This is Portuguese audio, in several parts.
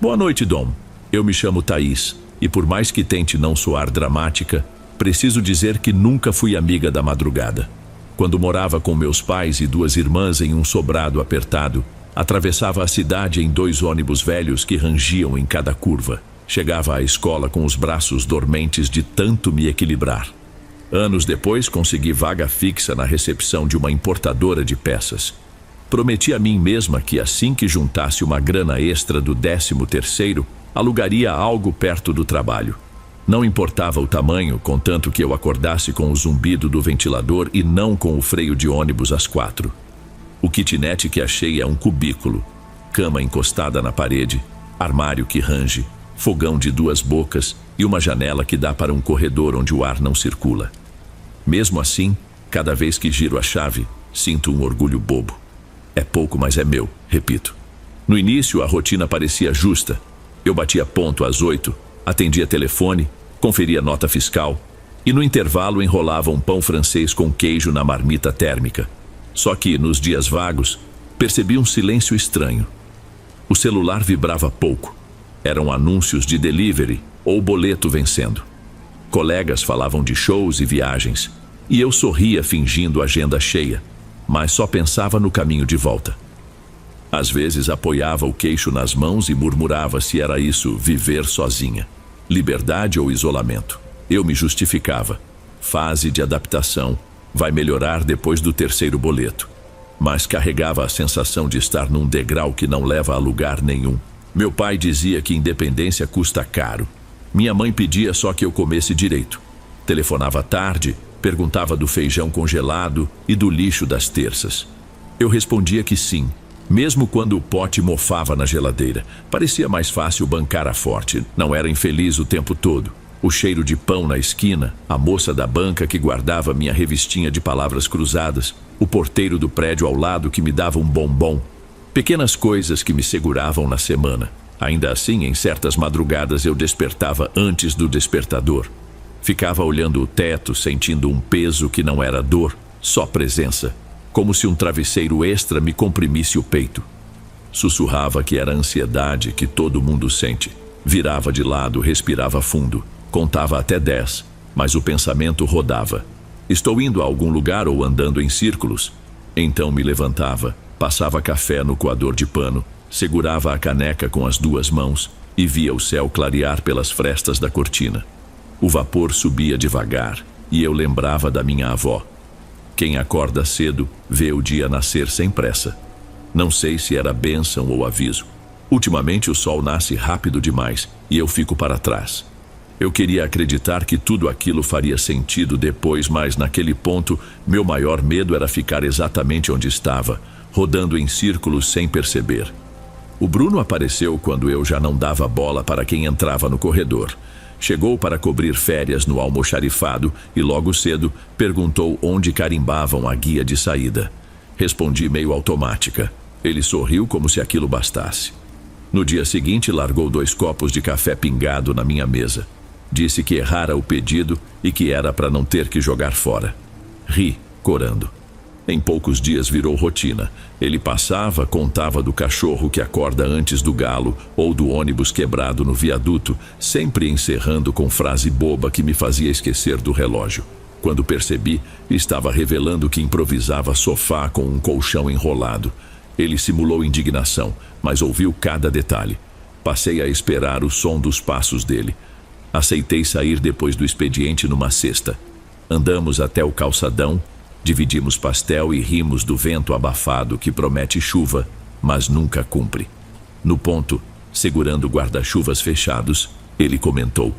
Boa noite, Dom. Eu me chamo Thaís, e por mais que tente não soar dramática, preciso dizer que nunca fui amiga da madrugada. Quando morava com meus pais e 2 irmãs em um sobrado apertado, atravessava a cidade em 2 ônibus velhos que rangiam em cada curva. Chegava à escola com os braços dormentes de tanto me equilibrar. Anos depois, consegui vaga fixa na recepção de uma importadora de peças. Prometi a mim mesma que assim que juntasse uma grana extra do 13º, alugaria algo perto do trabalho. Não importava o tamanho, contanto que eu acordasse com o zumbido do ventilador e não com o freio de ônibus às 4. O kitnet que achei é um cubículo, cama encostada na parede, armário que range, fogão de 2 bocas e uma janela que dá para um corredor onde o ar não circula. Mesmo assim, cada vez que giro a chave, sinto um orgulho bobo. É pouco, mas é meu, repito. No início, a rotina parecia justa. Eu batia ponto às 8, atendia telefone, conferia nota fiscal e no intervalo enrolava um pão francês com queijo na marmita térmica. Só que, nos dias vagos, percebi um silêncio estranho. O celular vibrava pouco. Eram anúncios de delivery ou boleto vencendo. Colegas falavam de shows e viagens, e eu sorria fingindo agenda cheia, mas só pensava no caminho de volta. Às vezes apoiava o queixo nas mãos e murmurava se era isso viver sozinha. Liberdade ou isolamento. Eu me justificava. Fase de adaptação. Vai melhorar depois do 3º boleto. Mas carregava a sensação de estar num degrau que não leva a lugar nenhum. Meu pai dizia que independência custa caro. Minha mãe pedia só que eu comesse direito. Telefonava tarde, perguntava do feijão congelado e do lixo das terças. Eu respondia que sim, mesmo quando o pote mofava na geladeira. Parecia mais fácil bancar a forte, não era infeliz o tempo todo. O cheiro de pão na esquina, a moça da banca que guardava minha revistinha de palavras cruzadas, o porteiro do prédio ao lado que me dava um bombom. Pequenas coisas que me seguravam na semana. Ainda assim, em certas madrugadas eu despertava antes do despertador. Ficava olhando o teto, sentindo um peso que não era dor, só presença. Como se um travesseiro extra me comprimisse o peito. Sussurrava que era ansiedade que todo mundo sente. Virava de lado, respirava fundo. Contava até 10, mas o pensamento rodava. Estou indo a algum lugar ou andando em círculos? Então me levantava, passava café no coador de pano, segurava a caneca com as 2 mãos e via o céu clarear pelas frestas da cortina. O vapor subia devagar e eu lembrava da minha avó. Quem acorda cedo vê o dia nascer sem pressa. Não sei se era bênção ou aviso. Ultimamente o sol nasce rápido demais e eu fico para trás. Eu queria acreditar que tudo aquilo faria sentido depois, mas naquele ponto meu maior medo era ficar exatamente onde estava, rodando em círculos sem perceber. O Bruno apareceu quando eu já não dava bola para quem entrava no corredor. Chegou para cobrir férias no almoxarifado e logo cedo perguntou onde carimbavam a guia de saída. Respondi meio automática. Ele sorriu como se aquilo bastasse. No dia seguinte largou 2 copos de café pingado na minha mesa. Disse que errara o pedido e que era para não ter que jogar fora. Ri, corando. Em poucos dias virou rotina. Ele passava, contava do cachorro que acorda antes do galo ou do ônibus quebrado no viaduto, sempre encerrando com frase boba que me fazia esquecer do relógio. Quando percebi, estava revelando que improvisava sofá com um colchão enrolado. Ele simulou indignação, mas ouviu cada detalhe. Passei a esperar o som dos passos dele. Aceitei sair depois do expediente numa cesta. Andamos até o calçadão, dividimos pastel e rimos do vento abafado que promete chuva, mas nunca cumpre. No ponto, segurando guarda-chuvas fechados, ele comentou: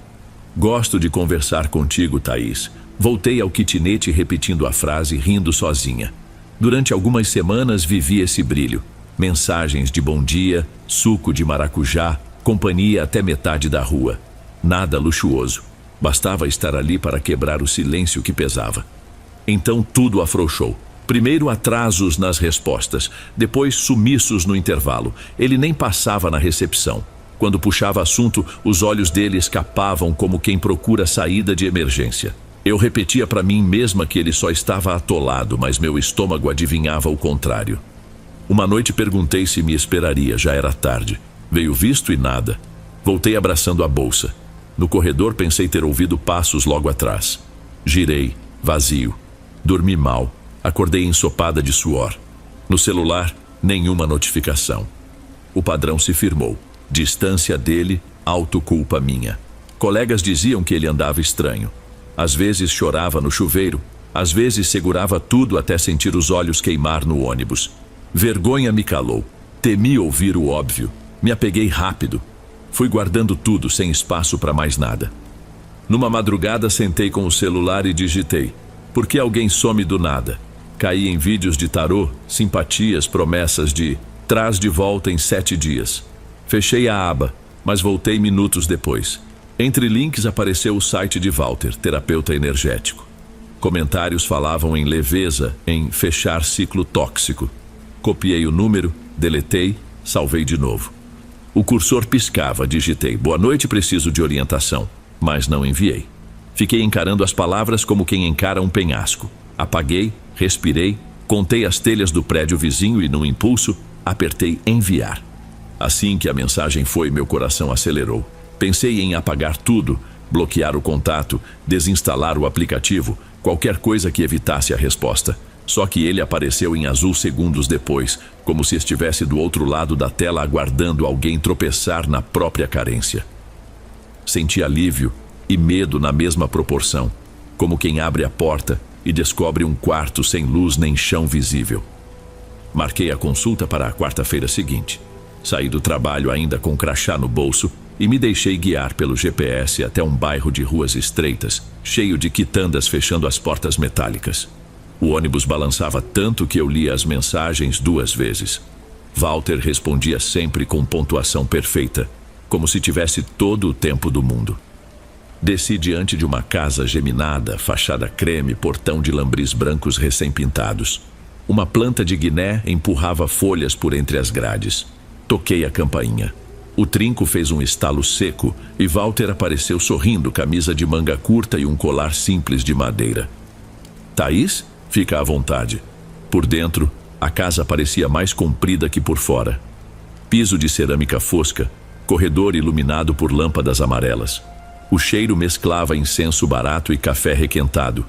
"Gosto de conversar contigo, Thaís." Voltei ao kitnet repetindo a frase, rindo sozinha. Durante algumas semanas vivi esse brilho. Mensagens de bom dia, suco de maracujá, companhia até metade da rua. Nada luxuoso. Bastava estar ali para quebrar o silêncio que pesava. Então tudo afrouxou. Primeiro atrasos nas respostas, depois sumiços no intervalo. Ele nem passava na recepção. Quando puxava assunto, os olhos dele escapavam como quem procura saída de emergência. Eu repetia para mim mesma que ele só estava atolado, mas meu estômago adivinhava o contrário. Uma noite perguntei se me esperaria, já era tarde. Veio visto e nada. Voltei abraçando a bolsa. No corredor pensei ter ouvido passos logo atrás. Girei, vazio. Dormi mal. Acordei ensopada de suor. No celular, nenhuma notificação. O padrão se firmou. Distância dele, autoculpa minha. Colegas diziam que ele andava estranho. Às vezes chorava no chuveiro, às vezes segurava tudo até sentir os olhos queimar no ônibus. Vergonha me calou. Temi ouvir o óbvio. Me apeguei rápido. Fui guardando tudo, sem espaço para mais nada. Numa madrugada, sentei com o celular e digitei: por que alguém some do nada? Caí em vídeos de tarô, simpatias, promessas de traz de volta em 7 dias. Fechei a aba, mas voltei minutos depois. Entre links apareceu o site de Walter, terapeuta energético. Comentários falavam em leveza, em fechar ciclo tóxico. Copiei o número, deletei, salvei de novo. O cursor piscava, digitei: boa noite, preciso de orientação, mas não enviei. Fiquei encarando as palavras como quem encara um penhasco. Apaguei, respirei, contei as telhas do prédio vizinho e, num impulso, apertei enviar. Assim que a mensagem foi, meu coração acelerou. Pensei em apagar tudo, bloquear o contato, desinstalar o aplicativo, qualquer coisa que evitasse a resposta. Só que ele apareceu em azul segundos depois, como se estivesse do outro lado da tela aguardando alguém tropeçar na própria carência. Senti alívio e medo na mesma proporção, como quem abre a porta e descobre um quarto sem luz nem chão visível. Marquei a consulta para a quarta-feira seguinte. Saí do trabalho ainda com crachá no bolso e me deixei guiar pelo GPS até um bairro de ruas estreitas, cheio de quitandas fechando as portas metálicas. O ônibus balançava tanto que eu lia as mensagens 2 vezes. Walter respondia sempre com pontuação perfeita, como se tivesse todo o tempo do mundo. Desci diante de uma casa geminada, fachada creme, portão de lambris brancos recém-pintados. Uma planta de guiné empurrava folhas por entre as grades. Toquei a campainha. O trinco fez um estalo seco e Walter apareceu sorrindo, camisa de manga curta e um colar simples de madeira. Thaís? Fica à vontade. Por dentro, a casa parecia mais comprida que por fora. Piso de cerâmica fosca, corredor iluminado por lâmpadas amarelas. O cheiro mesclava incenso barato e café requentado.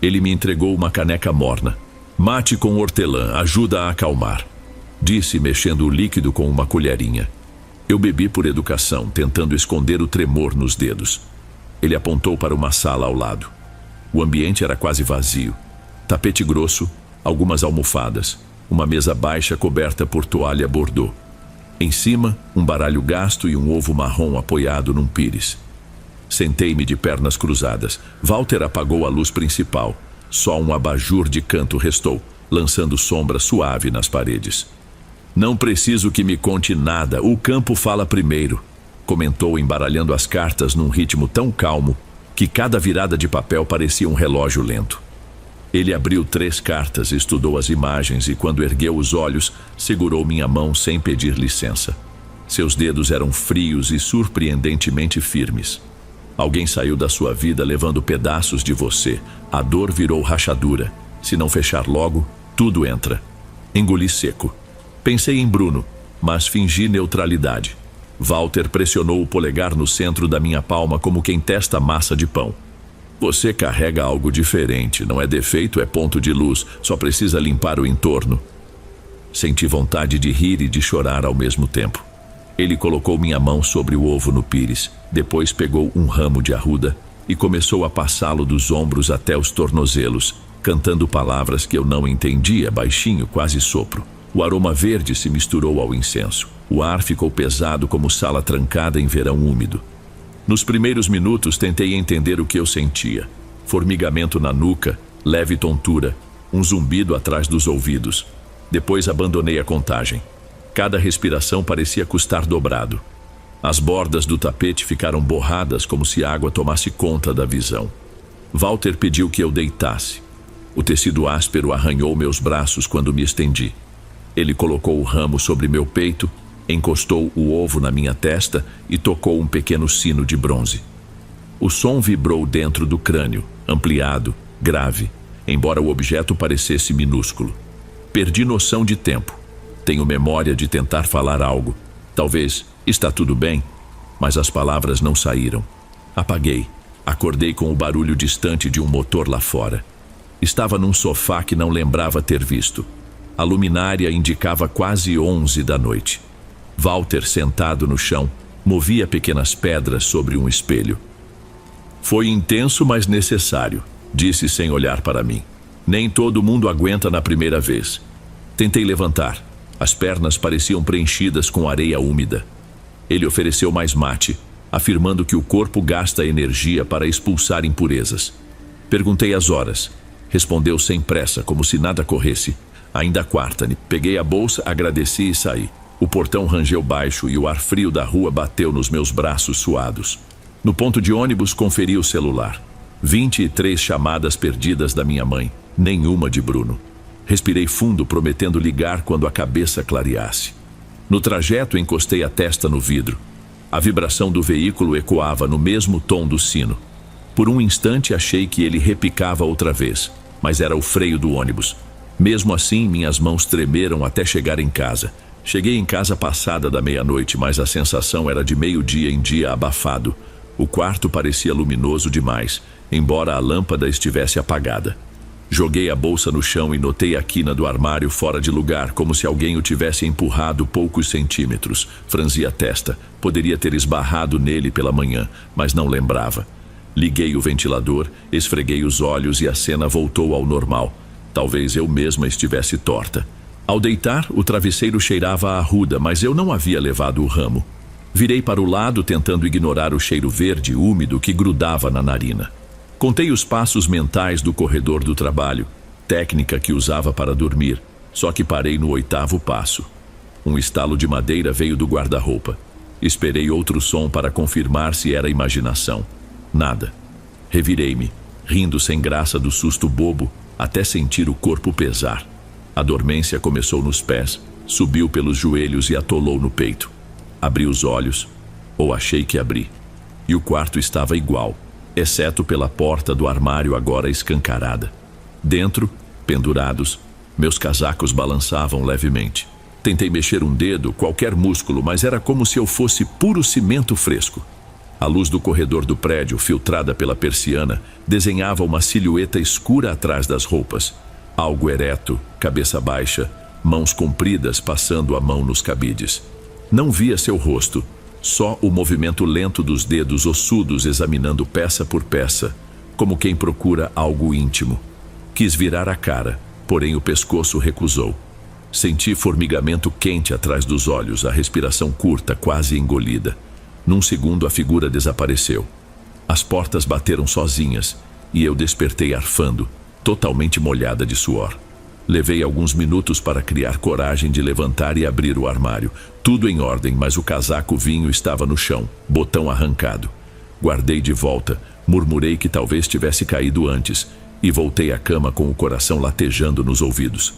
Ele me entregou uma caneca morna. Mate com hortelã, ajuda a acalmar, disse, mexendo o líquido com uma colherinha. Eu bebi por educação, tentando esconder o tremor nos dedos. Ele apontou para uma sala ao lado. O ambiente era quase vazio. Tapete grosso, algumas almofadas, uma mesa baixa coberta por toalha bordô. Em cima, um baralho gasto e um ovo marrom apoiado num pires. Sentei-me de pernas cruzadas. Walter apagou a luz principal. Só um abajur de canto restou, lançando sombra suave nas paredes. Não preciso que me conte nada, o campo fala primeiro, comentou, embaralhando as cartas num ritmo tão calmo que cada virada de papel parecia um relógio lento. Ele abriu 3 cartas, estudou as imagens e, quando ergueu os olhos, segurou minha mão sem pedir licença. Seus dedos eram frios e surpreendentemente firmes. Alguém saiu da sua vida levando pedaços de você. A dor virou rachadura. Se não fechar logo, tudo entra. Engoli seco. Pensei em Bruno, mas fingi neutralidade. Walter pressionou o polegar no centro da minha palma como quem testa massa de pão. Você carrega algo diferente, não é defeito, é ponto de luz, só precisa limpar o entorno. Senti vontade de rir e de chorar ao mesmo tempo. Ele colocou minha mão sobre o ovo no pires, depois pegou um ramo de arruda e começou a passá-lo dos ombros até os tornozelos, cantando palavras que eu não entendia, baixinho, quase sopro. O aroma verde se misturou ao incenso. O ar ficou pesado como sala trancada em verão úmido. Nos primeiros minutos tentei entender o que eu sentia. Formigamento na nuca, leve tontura, um zumbido atrás dos ouvidos. Depois abandonei a contagem. Cada respiração parecia custar dobrado. As bordas do tapete ficaram borradas como se a água tomasse conta da visão. Walter pediu que eu deitasse. O tecido áspero arranhou meus braços quando me estendi. Ele colocou o ramo sobre meu peito, encostou o ovo na minha testa e tocou um pequeno sino de bronze. O som vibrou dentro do crânio, ampliado, grave, embora o objeto parecesse minúsculo. Perdi noção de tempo. Tenho memória de tentar falar algo, talvez Está tudo bem? Mas as palavras não saíram. Apaguei. Acordei com o barulho distante de um motor lá fora. Estava num sofá que não lembrava ter visto. A luminária indicava quase 11 da noite. Walter, sentado no chão, movia pequenas pedras sobre um espelho. Foi intenso, mas necessário, disse sem olhar para mim. Nem todo mundo aguenta na primeira vez. Tentei levantar. As pernas pareciam preenchidas com areia úmida. Ele ofereceu mais mate, afirmando que o corpo gasta energia para expulsar impurezas. Perguntei as horas. Respondeu sem pressa, como se nada corresse. Ainda quarta-ne. Peguei a bolsa, agradeci e saí. O portão rangeu baixo e o ar frio da rua bateu nos meus braços suados. No ponto de ônibus, conferi o celular. 23 chamadas perdidas da minha mãe, nenhuma de Bruno. Respirei fundo, prometendo ligar quando a cabeça clareasse. No trajeto, encostei a testa no vidro. A vibração do veículo ecoava no mesmo tom do sino. Por um instante, achei que ele repicava outra vez, mas era o freio do ônibus. Mesmo assim, minhas mãos tremeram até chegar em casa. Cheguei em casa passada da meia-noite, mas a sensação era de meio-dia em dia abafado. O quarto parecia luminoso demais, embora a lâmpada estivesse apagada. Joguei a bolsa no chão e notei a quina do armário fora de lugar, como se alguém o tivesse empurrado poucos centímetros. Franzi a testa. Poderia ter esbarrado nele pela manhã, mas não lembrava. Liguei o ventilador, esfreguei os olhos e a cena voltou ao normal. Talvez eu mesma estivesse torta. Ao deitar, o travesseiro cheirava a arruda, mas eu não havia levado o ramo. Virei para o lado, tentando ignorar o cheiro verde úmido que grudava na narina. Contei os passos mentais do corredor do trabalho, técnica que usava para dormir, só que parei no 8º passo. Um estalo de madeira veio do guarda-roupa. Esperei outro som para confirmar se era imaginação. Nada. Revirei-me, rindo sem graça do susto bobo, até sentir o corpo pesar. A dormência começou nos pés, subiu pelos joelhos e atolou no peito. Abri os olhos, ou achei que abri, e o quarto estava igual, exceto pela porta do armário agora escancarada. Dentro, pendurados, meus casacos balançavam levemente. Tentei mexer um dedo, qualquer músculo, mas era como se eu fosse puro cimento fresco. A luz do corredor do prédio, filtrada pela persiana, desenhava uma silhueta escura atrás das roupas. Algo ereto, cabeça baixa, mãos compridas passando a mão nos cabides. Não via seu rosto, só o movimento lento dos dedos ossudos examinando peça por peça, como quem procura algo íntimo. Quis virar a cara, porém o pescoço recusou. Senti formigamento quente atrás dos olhos, a respiração curta, quase engolida. Num segundo a figura desapareceu. As portas bateram sozinhas e eu despertei arfando, totalmente molhada de suor. Levei alguns minutos para criar coragem de levantar e abrir o armário. Tudo em ordem, mas o casaco vinho estava no chão, botão arrancado. Guardei de volta, murmurei que talvez tivesse caído antes e voltei à cama com o coração latejando nos ouvidos.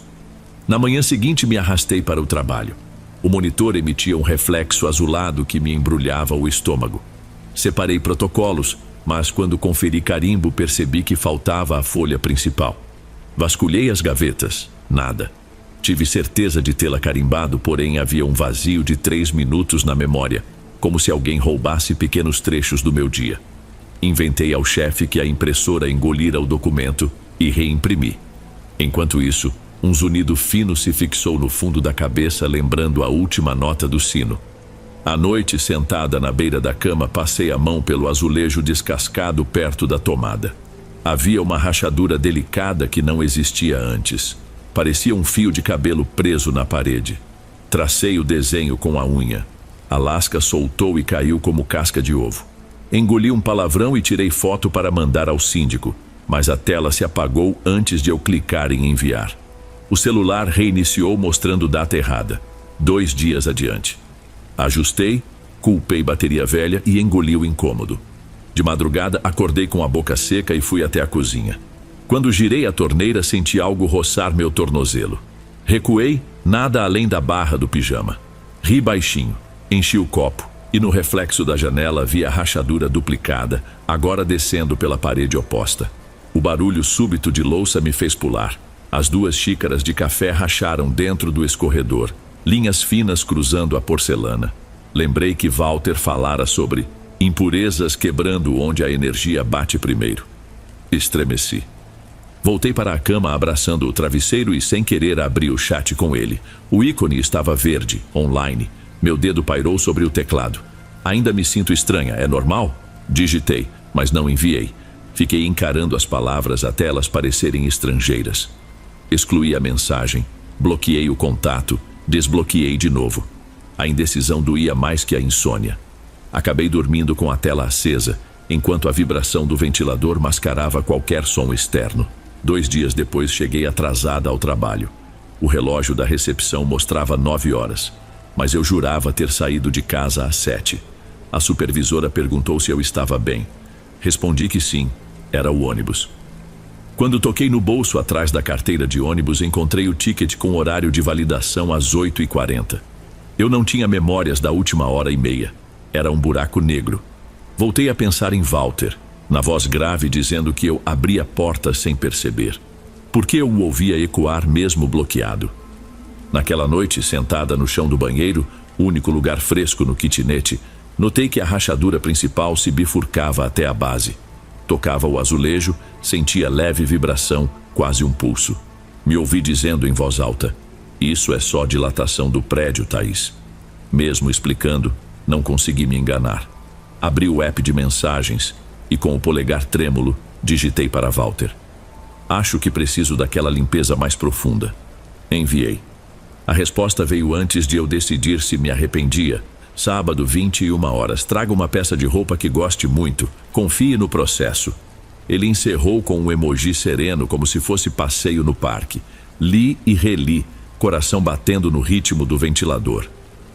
Na manhã seguinte me arrastei para o trabalho. O monitor emitia um reflexo azulado que me embrulhava o estômago. Separei protocolos, mas quando conferi carimbo percebi que faltava a folha principal. Vasculhei as gavetas, nada. Tive certeza de tê-la carimbado, porém havia um vazio de 3 minutos na memória, como se alguém roubasse pequenos trechos do meu dia. Inventei ao chefe que a impressora engolira o documento e reimprimi. Enquanto isso, um zunido fino se fixou no fundo da cabeça, lembrando a última nota do sino. À noite, sentada na beira da cama, passei a mão pelo azulejo descascado perto da tomada. Havia uma rachadura delicada que não existia antes. Parecia um fio de cabelo preso na parede. Tracei o desenho com a unha. A lasca soltou e caiu como casca de ovo. Engoli um palavrão e tirei foto para mandar ao síndico, mas a tela se apagou antes de eu clicar em enviar. O celular reiniciou mostrando data errada, 2 dias adiante. Ajustei, culpei bateria velha e engoli o incômodo. De madrugada, acordei com a boca seca e fui até a cozinha. Quando girei a torneira, senti algo roçar meu tornozelo. Recuei, nada além da barra do pijama. Ri baixinho, enchi o copo e no reflexo da janela vi a rachadura duplicada, agora descendo pela parede oposta. O barulho súbito de louça me fez pular. As 2 xícaras de café racharam dentro do escorredor, linhas finas cruzando a porcelana. Lembrei que Walter falara sobre impurezas quebrando onde a energia bate primeiro. Estremeci. Voltei para a cama abraçando o travesseiro e sem querer abri o chat com ele. O ícone estava verde, online. Meu dedo pairou sobre o teclado. Ainda me sinto estranha, é normal? Digitei, mas não enviei. Fiquei encarando as palavras até elas parecerem estrangeiras. Excluí a mensagem, bloqueei o contato, desbloqueei de novo. A indecisão doía mais que a insônia. Acabei dormindo com a tela acesa, enquanto a vibração do ventilador mascarava qualquer som externo. 2 dias depois cheguei atrasada ao trabalho. O relógio da recepção mostrava 9 horas, mas eu jurava ter saído de casa às 7. A supervisora perguntou se eu estava bem. Respondi que sim, era o ônibus. Quando toquei no bolso atrás da carteira de ônibus, encontrei o ticket com horário de validação às 8h40. Eu não tinha memórias da última hora e meia. Era um buraco negro. Voltei a pensar em Walter, na voz grave dizendo que eu abria portas sem perceber. Por que eu o ouvia ecoar mesmo bloqueado? Naquela noite, sentada no chão do banheiro, único lugar fresco no kitnet, notei que a rachadura principal se bifurcava até a base. Tocava o azulejo, sentia leve vibração, quase um pulso. Me ouvi dizendo em voz alta: "Isso é só dilatação do prédio, Thaís." Mesmo explicando, não consegui me enganar. Abri o app de mensagens e, com o polegar trêmulo, digitei para Walter: "Acho que preciso daquela limpeza mais profunda." Enviei. A resposta veio antes de eu decidir se me arrependia. Sábado, 21h. Traga uma peça de roupa que goste muito. Confie no processo. Ele encerrou com um emoji sereno, como se fosse passeio no parque. Li e reli, coração batendo no ritmo do ventilador.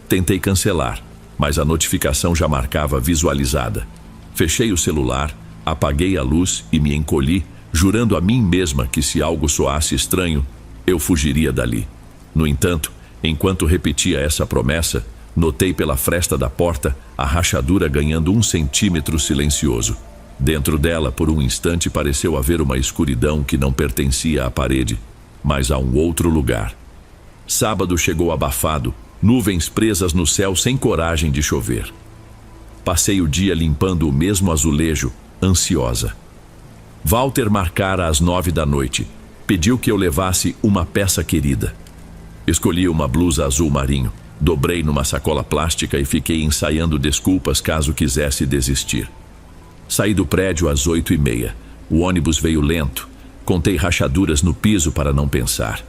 Tentei cancelar, mas a notificação já marcava visualizada. Fechei o celular, apaguei a luz e me encolhi, jurando a mim mesma que se algo soasse estranho, eu fugiria dali. No entanto, enquanto repetia essa promessa, notei pela fresta da porta a rachadura ganhando 1 centímetro silencioso. Dentro dela, por um instante, pareceu haver uma escuridão que não pertencia à parede, mas a um outro lugar. Sábado chegou abafado, nuvens presas no céu sem coragem de chover. Passei o dia limpando o mesmo azulejo, ansiosa. Walter marcara às 9h. Pediu que eu levasse uma peça querida. Escolhi uma blusa azul marinho, dobrei numa sacola plástica e fiquei ensaiando desculpas caso quisesse desistir. Saí do prédio às 8h30. O ônibus veio lento. Contei rachaduras no piso para não pensar.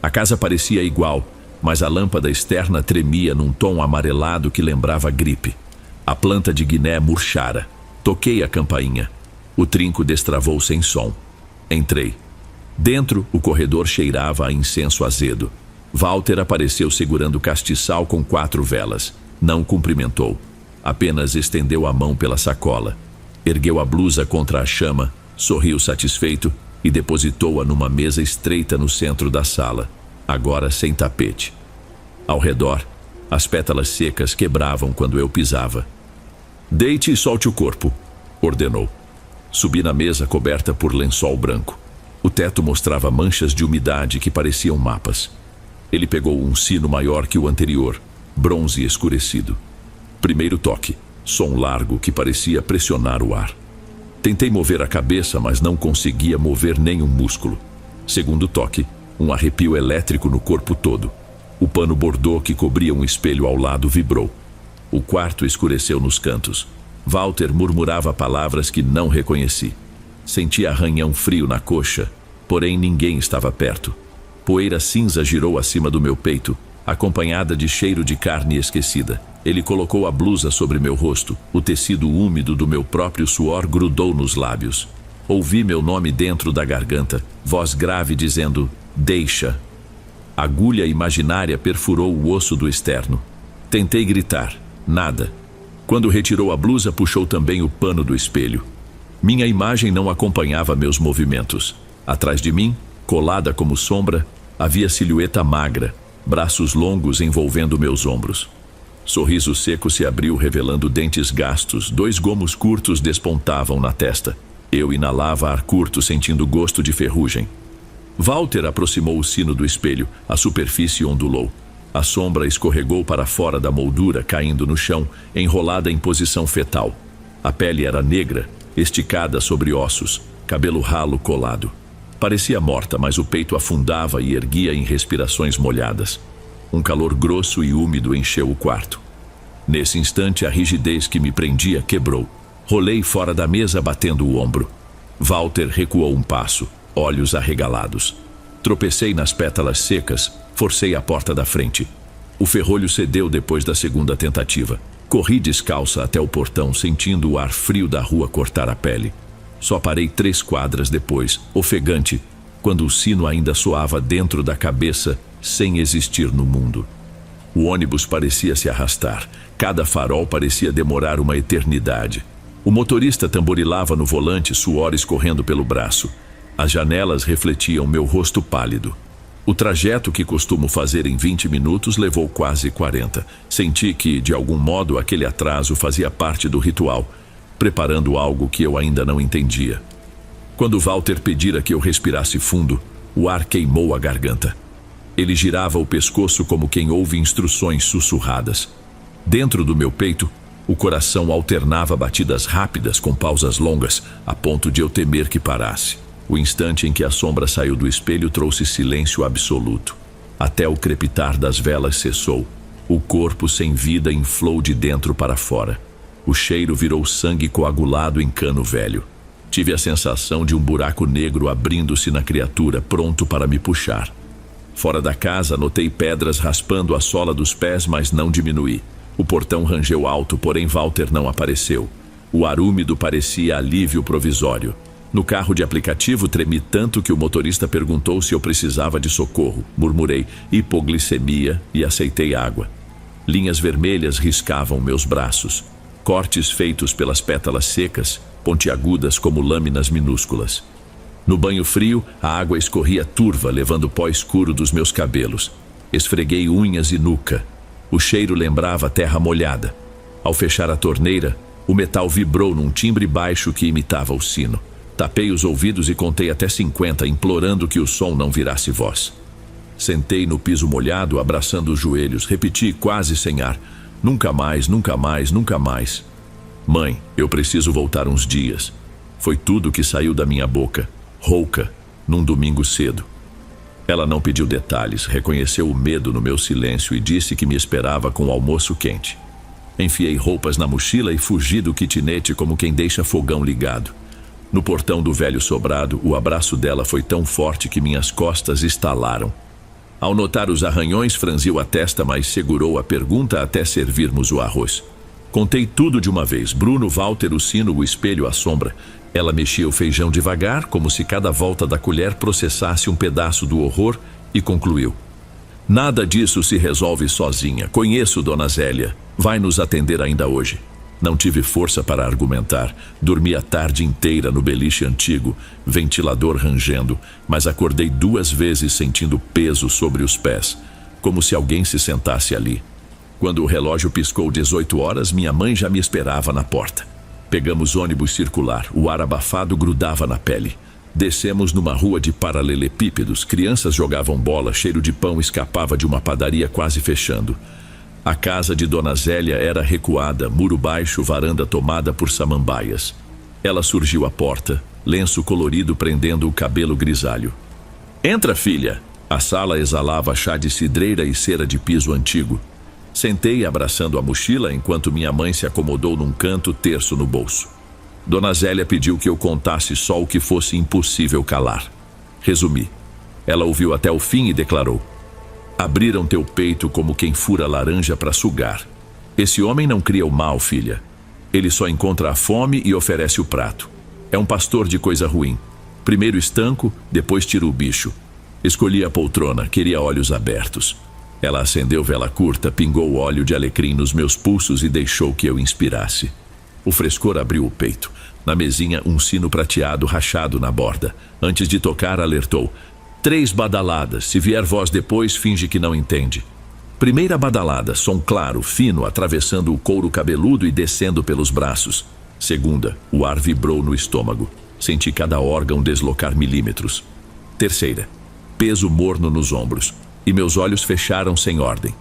A casa parecia igual, mas a lâmpada externa tremia num tom amarelado que lembrava gripe. A planta de Guiné murchara. Toquei a campainha. O trinco destravou sem som. Entrei. Dentro, o corredor cheirava a incenso azedo. Walter apareceu segurando castiçal com 4 velas. Não cumprimentou. Apenas estendeu a mão pela sacola. Ergueu a blusa contra a chama, sorriu satisfeito e depositou-a numa mesa estreita no centro da sala, agora sem tapete. Ao redor, as pétalas secas quebravam quando eu pisava. "Deite e solte o corpo", ordenou. Subi na mesa coberta por lençol branco. O teto mostrava manchas de umidade que pareciam mapas. Ele pegou um sino maior que o anterior, bronze escurecido. Primeiro toque, som largo que parecia pressionar o ar. Tentei mover a cabeça, mas não conseguia mover nenhum músculo. Segundo toque, um arrepio elétrico no corpo todo. O pano bordô que cobria um espelho ao lado vibrou. O quarto escureceu nos cantos. Walter murmurava palavras que não reconheci. Senti arranhão frio na coxa, porém ninguém estava perto. Poeira cinza girou acima do meu peito, acompanhada de cheiro de carne esquecida. Ele colocou a blusa sobre meu rosto. O tecido úmido do meu próprio suor grudou nos lábios. Ouvi meu nome dentro da garganta, voz grave dizendo: "Deixa." Agulha imaginária perfurou o osso do externo. Tentei gritar. Nada. Quando retirou a blusa, puxou também o pano do espelho. Minha imagem não acompanhava meus movimentos. Atrás de mim, colada como sombra, havia silhueta magra, braços longos envolvendo meus ombros. Sorriso seco se abriu, revelando dentes gastos. 2 gomos curtos despontavam na testa. Eu inalava ar curto, sentindo gosto de ferrugem. Walter aproximou o sino do espelho. A superfície ondulou. A sombra escorregou para fora da moldura, caindo no chão, enrolada em posição fetal. A pele era negra, esticada sobre ossos, cabelo ralo colado. Parecia morta, mas o peito afundava e erguia em respirações molhadas. Um calor grosso e úmido encheu o quarto. Nesse instante, a rigidez que me prendia quebrou. Rolei fora da mesa, batendo o ombro. Walter recuou um passo, olhos arregalados. Tropecei nas pétalas secas, forcei a porta da frente. O ferrolho cedeu depois da segunda tentativa. Corri descalça até o portão, sentindo o ar frio da rua cortar a pele. Só parei 3 quadras depois, ofegante, quando o sino ainda soava dentro da cabeça, sem existir no mundo. O ônibus parecia se arrastar. Cada farol parecia demorar uma eternidade. O motorista tamborilava no volante, suor escorrendo pelo braço. As janelas refletiam meu rosto pálido. O trajeto que costumo fazer em 20 minutos levou quase 40. Senti que, de algum modo, aquele atraso fazia parte do ritual, preparando algo que eu ainda não entendia. Quando Walter pedira que eu respirasse fundo, o ar queimou a garganta. Ele girava o pescoço como quem ouve instruções sussurradas. Dentro do meu peito, o coração alternava batidas rápidas com pausas longas, a ponto de eu temer que parasse. O instante em que a sombra saiu do espelho trouxe silêncio absoluto. Até o crepitar das velas cessou. O corpo sem vida inflou de dentro para fora. O cheiro virou sangue coagulado em cano velho. Tive a sensação de um buraco negro abrindo-se na criatura, pronto para me puxar. Fora da casa, notei pedras raspando a sola dos pés, mas não diminuí. O portão rangeu alto, porém Walter não apareceu. O ar úmido parecia alívio provisório. No carro de aplicativo, tremi tanto que o motorista perguntou se eu precisava de socorro. Murmurei hipoglicemia e aceitei água. Linhas vermelhas riscavam meus braços. Cortes feitos pelas pétalas secas, pontiagudas como lâminas minúsculas. No banho frio, a água escorria turva, levando pó escuro dos meus cabelos. Esfreguei unhas e nuca. O cheiro lembrava terra molhada. Ao fechar a torneira, o metal vibrou num timbre baixo que imitava o sino. Tapei os ouvidos e contei até 50, implorando que o som não virasse voz. Sentei no piso molhado, abraçando os joelhos. Repeti quase sem ar: nunca mais, nunca mais, nunca mais. Mãe, eu preciso voltar uns dias. Foi tudo que saiu da minha boca, rouca, num domingo cedo. Ela não pediu detalhes, reconheceu o medo no meu silêncio e disse que me esperava com o almoço quente. Enfiei roupas na mochila e fugi do kitnet como quem deixa fogão ligado. No portão do velho sobrado, o abraço dela foi tão forte que minhas costas estalaram. Ao notar os arranhões, franziu a testa, mas segurou a pergunta até servirmos o arroz. Contei tudo de uma vez: Bruno, Walter, o sino, o espelho, a sombra. Ela mexia o feijão devagar, como se cada volta da colher processasse um pedaço do horror, e concluiu: nada disso se resolve sozinha. Conheço Dona Zélia. Vai nos atender ainda hoje. Não tive força para argumentar. Dormi a tarde inteira no beliche antigo, ventilador rangendo, mas acordei 2 vezes sentindo peso sobre os pés, como se alguém se sentasse ali. Quando o relógio piscou 18 horas, minha mãe já me esperava na porta. Pegamos ônibus circular, o ar abafado grudava na pele. Descemos numa rua de paralelepípedos, crianças jogavam bola, cheiro de pão escapava de uma padaria quase fechando. A casa de Dona Zélia era recuada, muro baixo, varanda tomada por samambaias. Ela surgiu à porta, lenço colorido prendendo o cabelo grisalho. Entra, filha! A sala exalava chá de cidreira e cera de piso antigo. Sentei abraçando a mochila enquanto minha mãe se acomodou num canto, terço no bolso. Dona Zélia pediu que eu contasse só o que fosse impossível calar. Resumi. Ela ouviu até o fim e declarou: abriram teu peito como quem fura laranja para sugar. Esse homem não cria o mal, filha. Ele só encontra a fome e oferece o prato. É um pastor de coisa ruim. Primeiro estanco, depois tira o bicho. Escolhi a poltrona, queria olhos abertos. Ela acendeu vela curta, pingou óleo de alecrim nos meus pulsos e deixou que eu inspirasse. O frescor abriu o peito. Na mesinha, um sino prateado rachado na borda. Antes de tocar, alertou: 3 badaladas. Se vier voz depois, finge que não entende. Primeira badalada, som claro, fino, atravessando o couro cabeludo e descendo pelos braços. Segunda, o ar vibrou no estômago. Senti cada órgão deslocar milímetros. Terceira, peso morno nos ombros. E meus olhos fecharam sem ordem.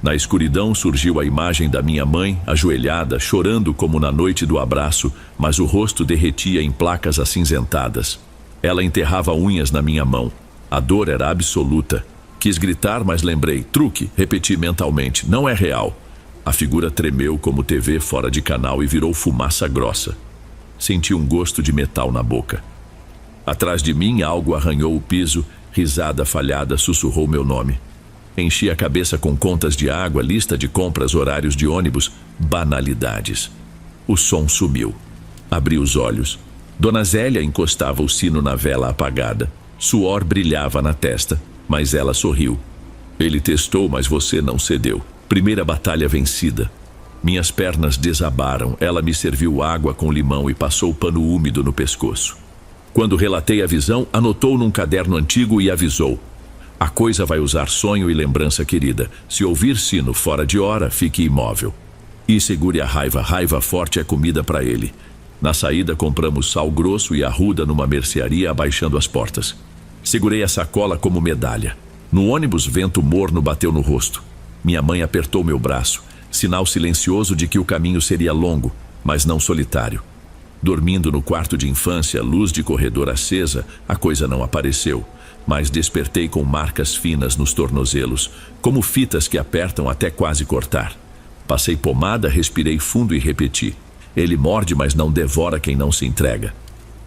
Na escuridão surgiu a imagem da minha mãe, ajoelhada, chorando como na noite do abraço, mas o rosto derretia em placas acinzentadas. Ela enterrava unhas na minha mão. A dor era absoluta. Quis gritar, mas lembrei. Truque, repeti mentalmente. Não é real. A figura tremeu como TV fora de canal e virou fumaça grossa. Senti um gosto de metal na boca. Atrás de mim, algo arranhou o piso. Risada falhada sussurrou meu nome. Enchi a cabeça com contas de água, lista de compras, horários de ônibus, banalidades. O som sumiu. Abri os olhos. Dona Zélia encostava o sino na vela apagada. Suor brilhava na testa, mas ela sorriu. Ele testou, mas você não cedeu. Primeira batalha vencida. Minhas pernas desabaram. Ela me serviu água com limão e passou o pano úmido no pescoço. Quando relatei a visão, anotou num caderno antigo e avisou. A coisa vai usar sonho e lembrança querida. Se ouvir sino fora de hora, fique imóvel. E segure a raiva. Raiva forte é comida para ele. Na saída, compramos sal grosso e arruda numa mercearia, abaixando as portas. Segurei a sacola como medalha. No ônibus, vento morno bateu no rosto. Minha mãe apertou meu braço. Sinal silencioso de que o caminho seria longo, mas não solitário. Dormindo no quarto de infância, luz de corredor acesa, a coisa não apareceu. Mas despertei com marcas finas nos tornozelos, como fitas que apertam até quase cortar. Passei pomada, respirei fundo e repeti. Ele morde, mas não devora quem não se entrega.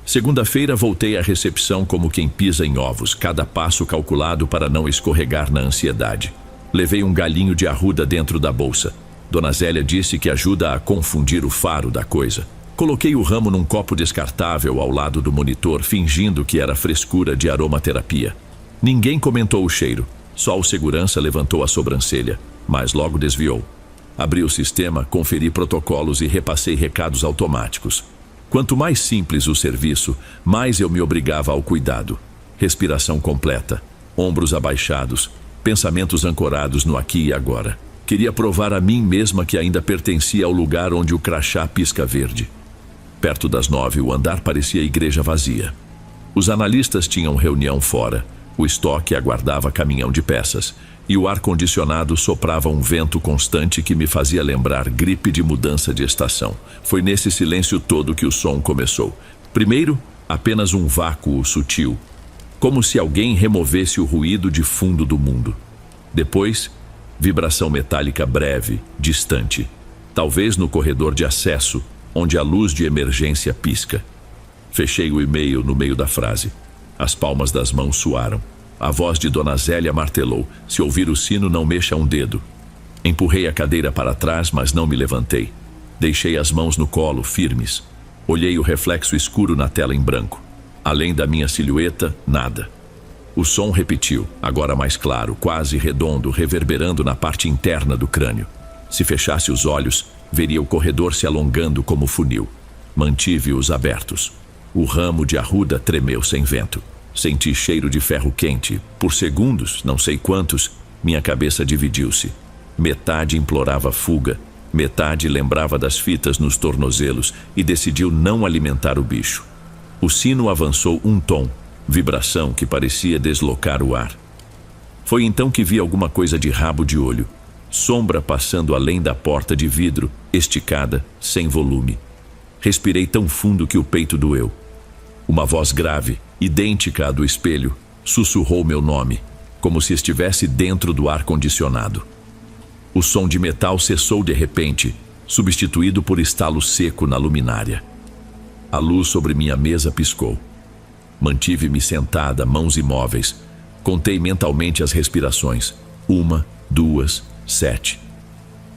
Segunda-feira voltei à recepção como quem pisa em ovos, cada passo calculado para não escorregar na ansiedade. Levei um galinho de arruda dentro da bolsa. Dona Zélia disse que ajuda a confundir o faro da coisa. Coloquei o ramo num copo descartável ao lado do monitor, fingindo que era frescura de aromaterapia. Ninguém comentou o cheiro, só o segurança levantou a sobrancelha, mas logo desviou. Abri o sistema, conferi protocolos e repassei recados automáticos. Quanto mais simples o serviço, mais eu me obrigava ao cuidado. Respiração completa, ombros abaixados, pensamentos ancorados no aqui e agora. Queria provar a mim mesma que ainda pertencia ao lugar onde o crachá pisca verde. Perto das 9, o andar parecia igreja vazia. Os analistas tinham reunião fora, o estoque aguardava caminhão de peças, e o ar-condicionado soprava um vento constante que me fazia lembrar gripe de mudança de estação. Foi nesse silêncio todo que o som começou. Primeiro, apenas um vácuo sutil, como se alguém removesse o ruído de fundo do mundo. Depois, vibração metálica breve, distante, talvez no corredor de acesso, onde a luz de emergência pisca. Fechei o e-mail no meio da frase. As palmas das mãos suaram. A voz de Dona Zélia martelou. Se ouvir o sino, não mexa um dedo. Empurrei a cadeira para trás, mas não me levantei. Deixei as mãos no colo, firmes. Olhei o reflexo escuro na tela em branco. Além da minha silhueta, nada. O som repetiu, agora mais claro, quase redondo, reverberando na parte interna do crânio. Se fechasse os olhos, veria o corredor se alongando como funil. Mantive-os abertos. O ramo de arruda tremeu sem vento. Senti cheiro de ferro quente. Por segundos, não sei quantos, minha cabeça dividiu-se. Metade implorava fuga, metade lembrava das fitas nos tornozelos e decidiu não alimentar o bicho. O sino avançou um tom, vibração que parecia deslocar o ar. Foi então que vi alguma coisa de rabo de olho. Sombra passando além da porta de vidro, esticada, sem volume. Respirei tão fundo que o peito doeu. Uma voz grave, idêntica à do espelho, sussurrou meu nome, como se estivesse dentro do ar-condicionado. O som de metal cessou de repente, substituído por estalo seco na luminária. A luz sobre minha mesa piscou. Mantive-me sentada, mãos imóveis. Contei mentalmente as respirações. 1, 2, 7.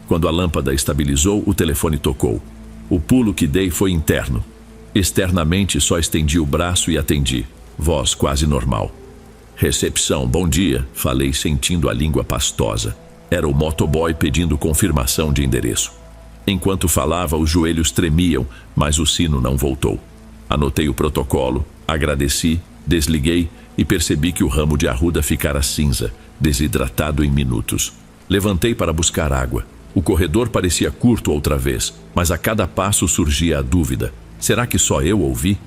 Quando a lâmpada estabilizou, o telefone tocou. O pulo que dei foi interno. Externamente, só estendi o braço e atendi. Voz quase normal. Recepção, bom dia, falei sentindo a língua pastosa. Era o motoboy pedindo confirmação de endereço. Enquanto falava, os joelhos tremiam, mas o sino não voltou. Anotei o protocolo, agradeci, desliguei e percebi que o ramo de arruda ficara cinza, desidratado em minutos. Levantei para buscar água. O corredor parecia curto outra vez, mas a cada passo surgia a dúvida. Será que só eu ouvi?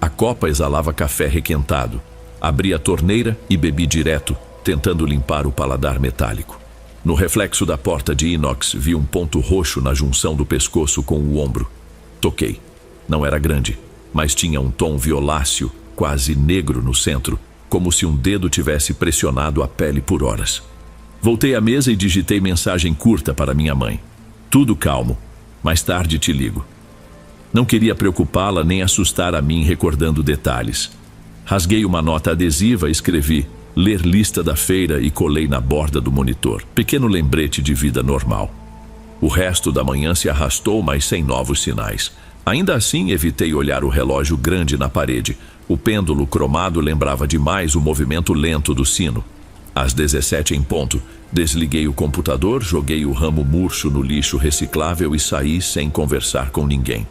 A copa exalava café requentado. Abri a torneira e bebi direto, tentando limpar o paladar metálico. No reflexo da porta de inox, vi um ponto roxo na junção do pescoço com o ombro. Toquei. Não era grande, mas tinha um tom violáceo, quase negro no centro, como se um dedo tivesse pressionado a pele por horas. Voltei à mesa e digitei mensagem curta para minha mãe. Tudo calmo. Mais tarde te ligo. Não queria preocupá-la nem assustar a mim recordando detalhes. Rasguei uma nota adesiva e escrevi ler lista da feira e colei na borda do monitor. Pequeno lembrete de vida normal. O resto da manhã se arrastou, mas sem novos sinais. Ainda assim, evitei olhar o relógio grande na parede. O pêndulo cromado lembrava demais o movimento lento do sino. Às 17 em ponto, desliguei o computador, joguei o ramo murcho no lixo reciclável e saí sem conversar com ninguém.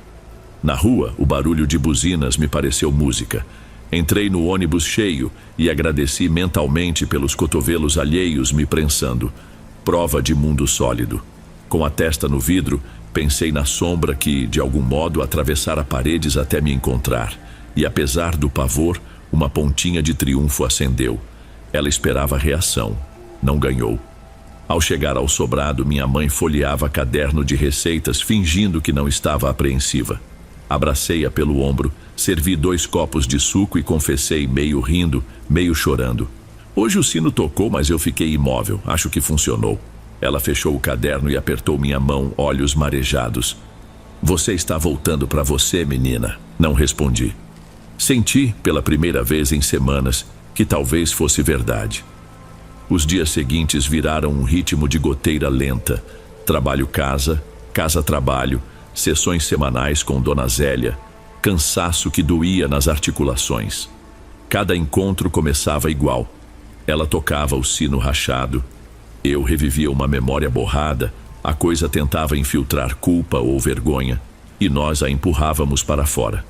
Na rua, o barulho de buzinas me pareceu música. Entrei no ônibus cheio e agradeci mentalmente pelos cotovelos alheios me prensando. Prova de mundo sólido. Com a testa no vidro, pensei na sombra que, de algum modo, atravessara paredes até me encontrar. E apesar do pavor, uma pontinha de triunfo acendeu. Ela esperava a reação. Não ganhou. Ao chegar ao sobrado, minha mãe folheava caderno de receitas, fingindo que não estava apreensiva. Abracei-a pelo ombro, servi 2 copos de suco e confessei, meio rindo, meio chorando. Hoje o sino tocou, mas eu fiquei imóvel. Acho que funcionou. Ela fechou o caderno e apertou minha mão, olhos marejados. Você está voltando para você, menina. Não respondi. Senti, pela primeira vez em semanas, que talvez fosse verdade. Os dias seguintes viraram um ritmo de goteira lenta. Trabalho-casa, casa-trabalho, sessões semanais com Dona Zélia, cansaço que doía nas articulações. Cada encontro começava igual. Ela tocava o sino rachado. Eu revivia uma memória borrada, a coisa tentava infiltrar culpa ou vergonha, e nós a empurrávamos para fora.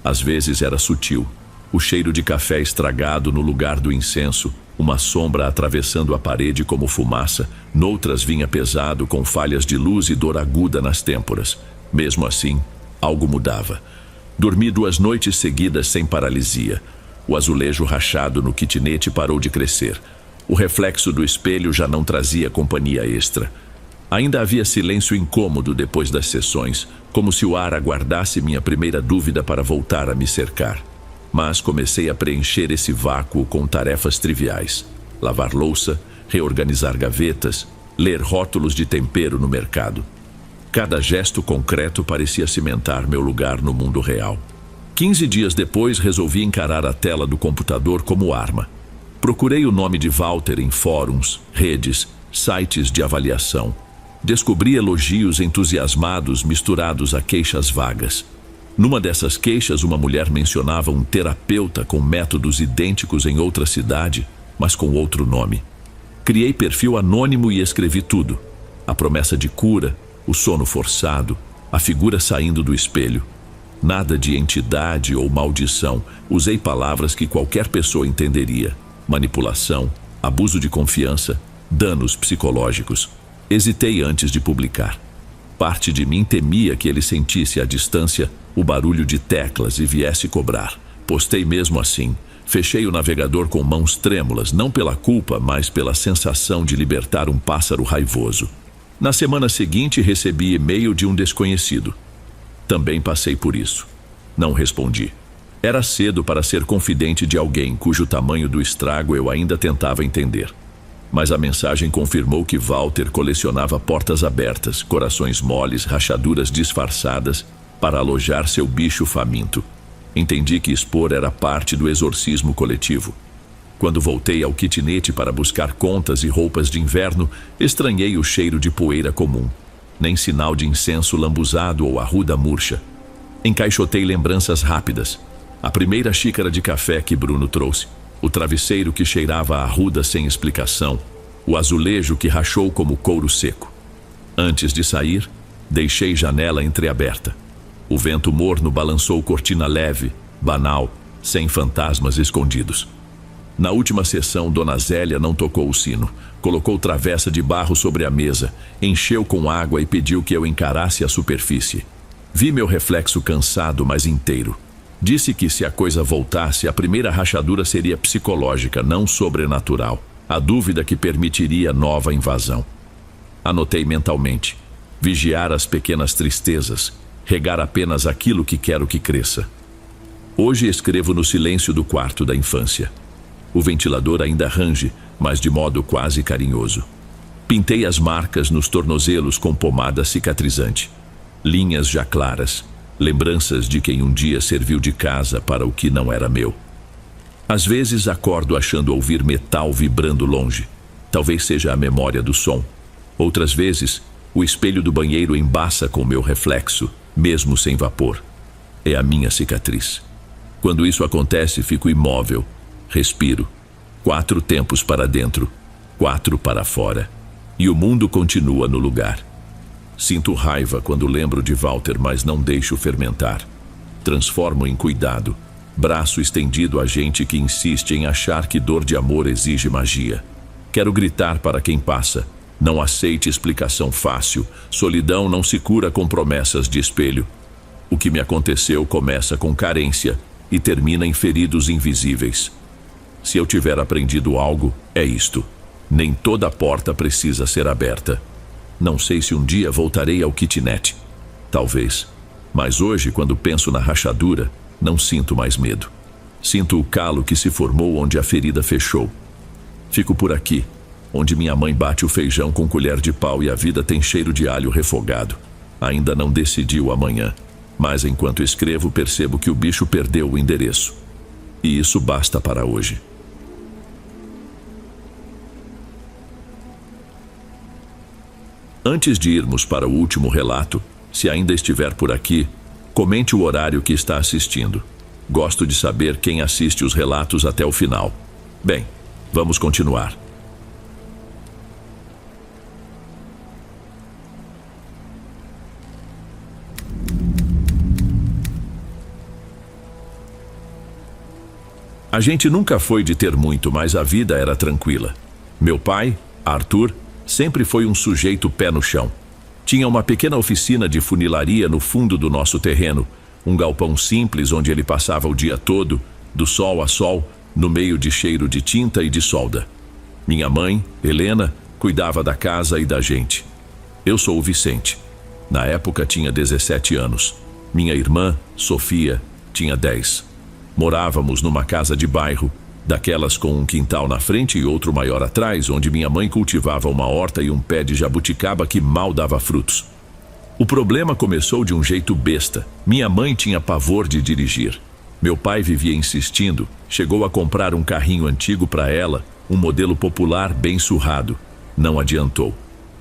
Às vezes era sutil, o cheiro de café estragado no lugar do incenso, uma sombra atravessando a parede como fumaça, noutras vinha pesado com falhas de luz e dor aguda nas têmporas. Mesmo assim, algo mudava. Dormi 2 noites seguidas sem paralisia. O azulejo rachado no kitnet parou de crescer. O reflexo do espelho já não trazia companhia extra. Ainda havia silêncio incômodo depois das sessões, como se o ar aguardasse minha primeira dúvida para voltar a me cercar. Mas comecei a preencher esse vácuo com tarefas triviais. Lavar louça, reorganizar gavetas, ler rótulos de tempero no mercado. Cada gesto concreto parecia cimentar meu lugar no mundo real. 15 dias depois, resolvi encarar a tela do computador como arma. Procurei o nome de Walter em fóruns, redes, sites de avaliação. Descobri elogios entusiasmados misturados a queixas vagas. Numa dessas queixas, uma mulher mencionava um terapeuta com métodos idênticos em outra cidade, mas com outro nome. Criei perfil anônimo e escrevi tudo. A promessa de cura, o sono forçado, a figura saindo do espelho. Nada de entidade ou maldição. Usei palavras que qualquer pessoa entenderia. Manipulação, abuso de confiança, danos psicológicos. Hesitei antes de publicar. Parte de mim temia que ele sentisse à distância o barulho de teclas e viesse cobrar. Postei mesmo assim. Fechei o navegador com mãos trêmulas, não pela culpa, mas pela sensação de libertar um pássaro raivoso. Na semana seguinte, recebi e-mail de um desconhecido. Também passei por isso. Não respondi. Era cedo para ser confidente de alguém cujo tamanho do estrago eu ainda tentava entender. Mas a mensagem confirmou que Walter colecionava portas abertas, corações moles, rachaduras disfarçadas para alojar seu bicho faminto. Entendi que expor era parte do exorcismo coletivo. Quando voltei ao kitnet para buscar contas e roupas de inverno, estranhei o cheiro de poeira comum. Nem sinal de incenso lambuzado ou arruda murcha. Encaixotei lembranças rápidas. A primeira xícara de café que Bruno trouxe. O travesseiro que cheirava a arruda sem explicação. O azulejo que rachou como couro seco. Antes de sair, deixei janela entreaberta. O vento morno balançou cortina leve, banal, sem fantasmas escondidos. Na última sessão, Dona Zélia não tocou o sino. Colocou travessa de barro sobre a mesa, encheu com água e pediu que eu encarasse a superfície. Vi meu reflexo cansado, mas inteiro. Disse que se a coisa voltasse, a primeira rachadura seria psicológica, não sobrenatural. A dúvida que permitiria nova invasão. Anotei mentalmente. Vigiar as pequenas tristezas. Regar apenas aquilo que quero que cresça. Hoje escrevo no silêncio do quarto da infância. O ventilador ainda range, mas de modo quase carinhoso. Pintei as marcas nos tornozelos com pomada cicatrizante. Linhas já claras. Lembranças de quem um dia serviu de casa para o que não era meu. Às vezes acordo achando ouvir metal vibrando longe. Talvez seja a memória do som. Outras vezes, o espelho do banheiro embaça com meu reflexo, mesmo sem vapor. É a minha cicatriz. Quando isso acontece, fico imóvel. Respiro. 4 tempos para dentro, 4 para fora. E o mundo continua no lugar. Sinto raiva quando lembro de Walter, mas não deixo fermentar. Transformo em cuidado. Braço estendido a gente que insiste em achar que dor de amor exige magia. Quero gritar para quem passa. Não aceite explicação fácil. Solidão não se cura com promessas de espelho. O que me aconteceu começa com carência e termina em feridos invisíveis. Se eu tiver aprendido algo, é isto. Nem toda porta precisa ser aberta. Não sei se um dia voltarei ao kitnet. Talvez. Mas hoje, quando penso na rachadura, não sinto mais medo. Sinto o calo que se formou onde a ferida fechou. Fico por aqui, onde minha mãe bate o feijão com colher de pau e a vida tem cheiro de alho refogado. Ainda não decidi o amanhã, mas enquanto escrevo percebo que o bicho perdeu o endereço. E isso basta para hoje. Antes de irmos para o último relato, se ainda estiver por aqui, comente o horário que está assistindo. Gosto de saber quem assiste os relatos até o final. Bem, vamos continuar. A gente nunca foi de ter muito, mas a vida era tranquila. Meu pai, Arthur, sempre foi um sujeito pé no chão. Tinha uma pequena oficina de funilaria no fundo do nosso terreno, um galpão simples onde ele passava o dia todo, do sol a sol, no meio de cheiro de tinta e de solda. Minha mãe, Helena, cuidava da casa e da gente. Eu sou o Vicente. Na época tinha 17 anos. Minha irmã, Sofia, tinha 10. Morávamos numa casa de bairro, daquelas com um quintal na frente e outro maior atrás, onde minha mãe cultivava uma horta e um pé de jabuticaba que mal dava frutos. O problema começou de um jeito besta. Minha mãe tinha pavor de dirigir. Meu pai vivia insistindo, chegou a comprar um carrinho antigo para ela, um modelo popular bem surrado. Não adiantou.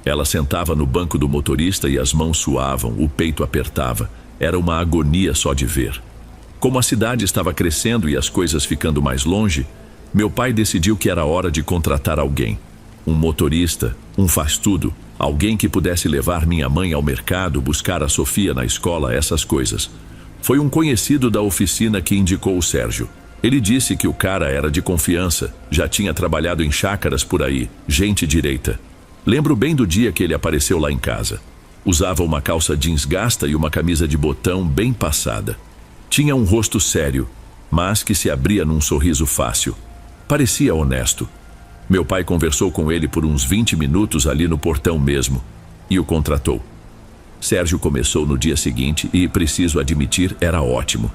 Ela sentava no banco do motorista e as mãos suavam, o peito apertava. Era uma agonia só de ver. Como a cidade estava crescendo e as coisas ficando mais longe, meu pai decidiu que era hora de contratar alguém. Um motorista, um faz-tudo, alguém que pudesse levar minha mãe ao mercado, buscar a Sofia na escola, essas coisas. Foi um conhecido da oficina que indicou o Sérgio. Ele disse que o cara era de confiança, já tinha trabalhado em chácaras por aí, gente direita. Lembro bem do dia que ele apareceu lá em casa. Usava uma calça jeans gasta e uma camisa de botão bem passada. Tinha um rosto sério, mas que se abria num sorriso fácil. Parecia honesto. Meu pai conversou com ele por uns 20 minutos ali no portão mesmo, e o contratou. Sérgio começou no dia seguinte e, preciso admitir, era ótimo.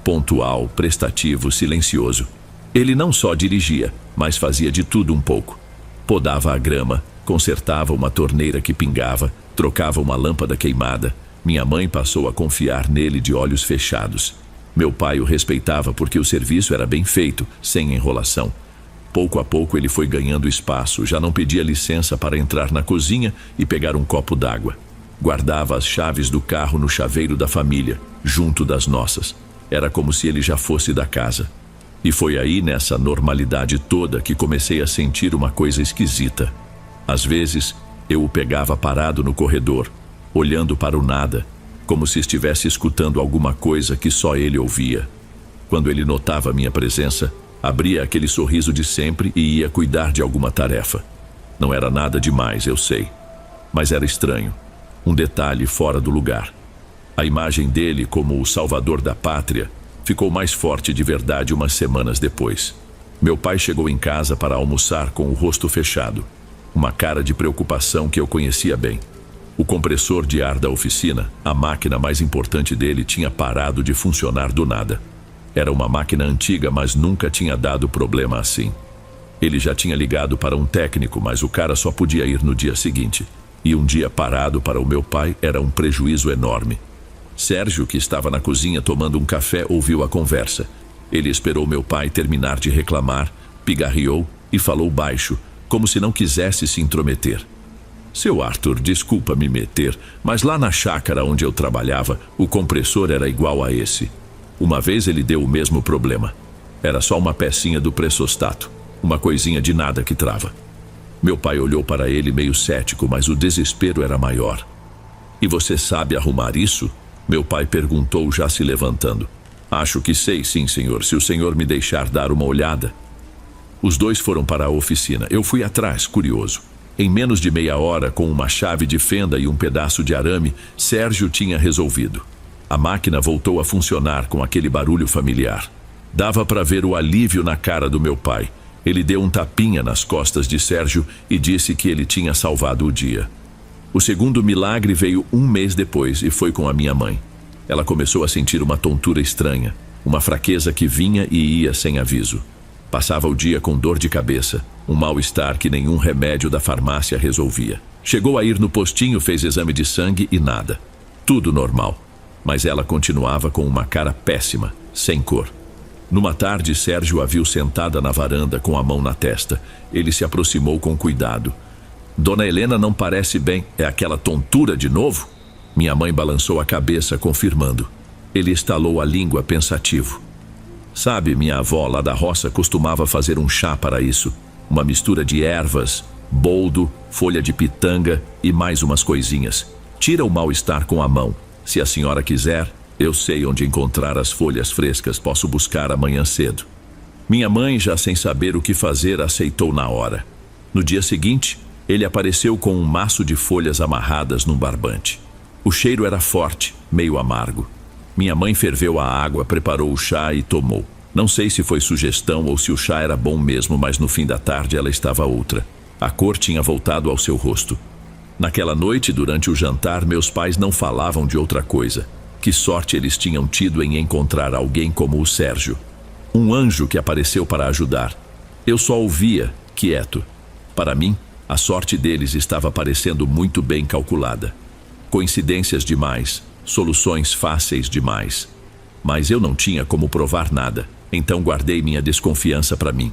Pontual, prestativo, silencioso. Ele não só dirigia, mas fazia de tudo um pouco. Podava a grama, consertava uma torneira que pingava, trocava uma lâmpada queimada. Minha mãe passou a confiar nele de olhos fechados. Meu pai o respeitava porque o serviço era bem feito, sem enrolação. Pouco a pouco ele foi ganhando espaço, já não pedia licença para entrar na cozinha e pegar um copo d'água. Guardava as chaves do carro no chaveiro da família, junto das nossas. Era como se ele já fosse da casa. E foi aí, nessa normalidade toda, que comecei a sentir uma coisa esquisita. Às vezes, eu o pegava parado no corredor, olhando para o nada, como se estivesse escutando alguma coisa que só ele ouvia. Quando ele notava minha presença, abria aquele sorriso de sempre e ia cuidar de alguma tarefa. Não era nada demais, eu sei. Mas era estranho. Um detalhe fora do lugar. A imagem dele como o salvador da pátria ficou mais forte de verdade umas semanas depois. Meu pai chegou em casa para almoçar com o rosto fechado. uma cara de preocupação que eu conhecia bem. O compressor de ar da oficina, a máquina mais importante dele, tinha parado de funcionar do nada. Era uma máquina antiga, mas nunca tinha dado problema assim. Ele já tinha ligado para um técnico, mas o cara só podia ir no dia seguinte. E um dia parado para o meu pai era um prejuízo enorme. Sérgio, que estava na cozinha tomando um café, ouviu a conversa. Ele esperou meu pai terminar de reclamar, pigarreou e falou baixo, como se não quisesse se intrometer. Seu Arthur, desculpa me meter, mas lá na chácara onde eu trabalhava, o compressor era igual a esse. Uma vez ele deu o mesmo problema. Era só uma pecinha do pressostato, uma coisinha de nada que trava. Meu pai olhou para ele meio cético, mas o desespero era maior. E você sabe arrumar isso? Meu pai perguntou, já se levantando. Acho que sei, sim, senhor, se o senhor me deixar dar uma olhada. Os dois foram para a oficina. Eu fui atrás, curioso. Em menos de meia hora, com uma chave de fenda e um pedaço de arame, Sérgio tinha resolvido. A máquina voltou a funcionar com aquele barulho familiar. Dava para ver o alívio na cara do meu pai. Ele deu um tapinha nas costas de Sérgio e disse que ele tinha salvado o dia. O segundo milagre veio um mês depois e foi com a minha mãe. Ela começou a sentir uma tontura estranha, uma fraqueza que vinha e ia sem aviso. Passava o dia com dor de cabeça, um mal-estar que nenhum remédio da farmácia resolvia. Chegou a ir no postinho, fez exame de sangue e nada. Tudo normal. Mas ela continuava com uma cara péssima, sem cor. Numa tarde, Sérgio a viu sentada na varanda com a mão na testa. Ele se aproximou com cuidado. Dona Helena não parece bem. É aquela tontura de novo? Minha mãe balançou a cabeça, confirmando. Ele estalou a língua pensativo. Sabe, minha avó lá da roça costumava fazer um chá para isso. Uma mistura de ervas, boldo, folha de pitanga e mais umas coisinhas. Tira o mal-estar com a mão. Se a senhora quiser, eu sei onde encontrar as folhas frescas, posso buscar amanhã cedo. Minha mãe, já sem saber o que fazer, aceitou na hora. No dia seguinte, ele apareceu com um maço de folhas amarradas num barbante. O cheiro era forte, meio amargo. Minha mãe ferveu a água, preparou o chá e tomou. Não sei se foi sugestão ou se o chá era bom mesmo, mas no fim da tarde ela estava outra. A cor tinha voltado ao seu rosto. Naquela noite, durante o jantar, meus pais não falavam de outra coisa. Que sorte eles tinham tido em encontrar alguém como o Sérgio. Um anjo que apareceu para ajudar. Eu só ouvia, quieto. Para mim, a sorte deles estava parecendo muito bem calculada. Coincidências demais, soluções fáceis demais. Mas eu não tinha como provar nada, então guardei minha desconfiança para mim.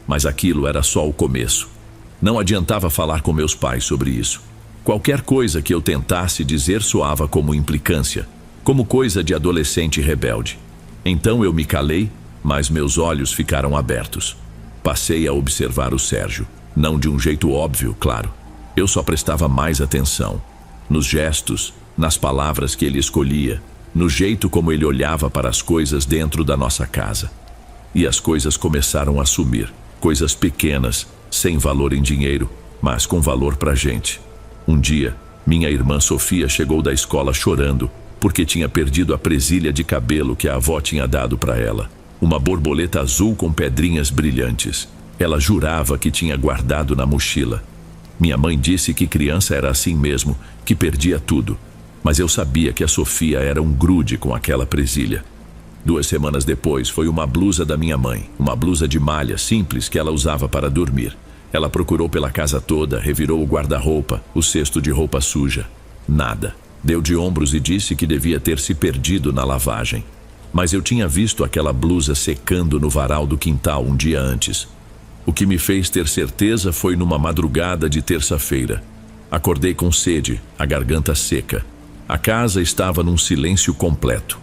Mas aquilo era só o começo. Não adiantava falar com meus pais sobre isso. Qualquer coisa que eu tentasse dizer soava como implicância, como coisa de adolescente rebelde. Então eu me calei, mas meus olhos ficaram abertos. Passei a observar o Sérgio. Não de um jeito óbvio, claro. Eu só prestava mais atenção. Nos gestos, nas palavras que ele escolhia, no jeito como ele olhava para as coisas dentro da nossa casa. E as coisas começaram a sumir. Coisas pequenas, sem valor em dinheiro, mas com valor pra gente. Um dia, minha irmã Sofia chegou da escola chorando, porque tinha perdido a presilha de cabelo que a avó tinha dado para ela. Uma borboleta azul com pedrinhas brilhantes. Ela jurava que tinha guardado na mochila. Minha mãe disse que criança era assim mesmo, que perdia tudo. Mas eu sabia que a Sofia era um grude com aquela presilha. 2 semanas depois, foi uma blusa da minha mãe, uma blusa de malha simples que ela usava para dormir. Ela procurou pela casa toda, revirou o guarda-roupa, o cesto de roupa suja. Nada. Deu de ombros e disse que devia ter se perdido na lavagem. Mas eu tinha visto aquela blusa secando no varal do quintal um dia antes. O que me fez ter certeza foi numa madrugada de terça-feira. Acordei com sede, a garganta seca. A casa estava num silêncio completo.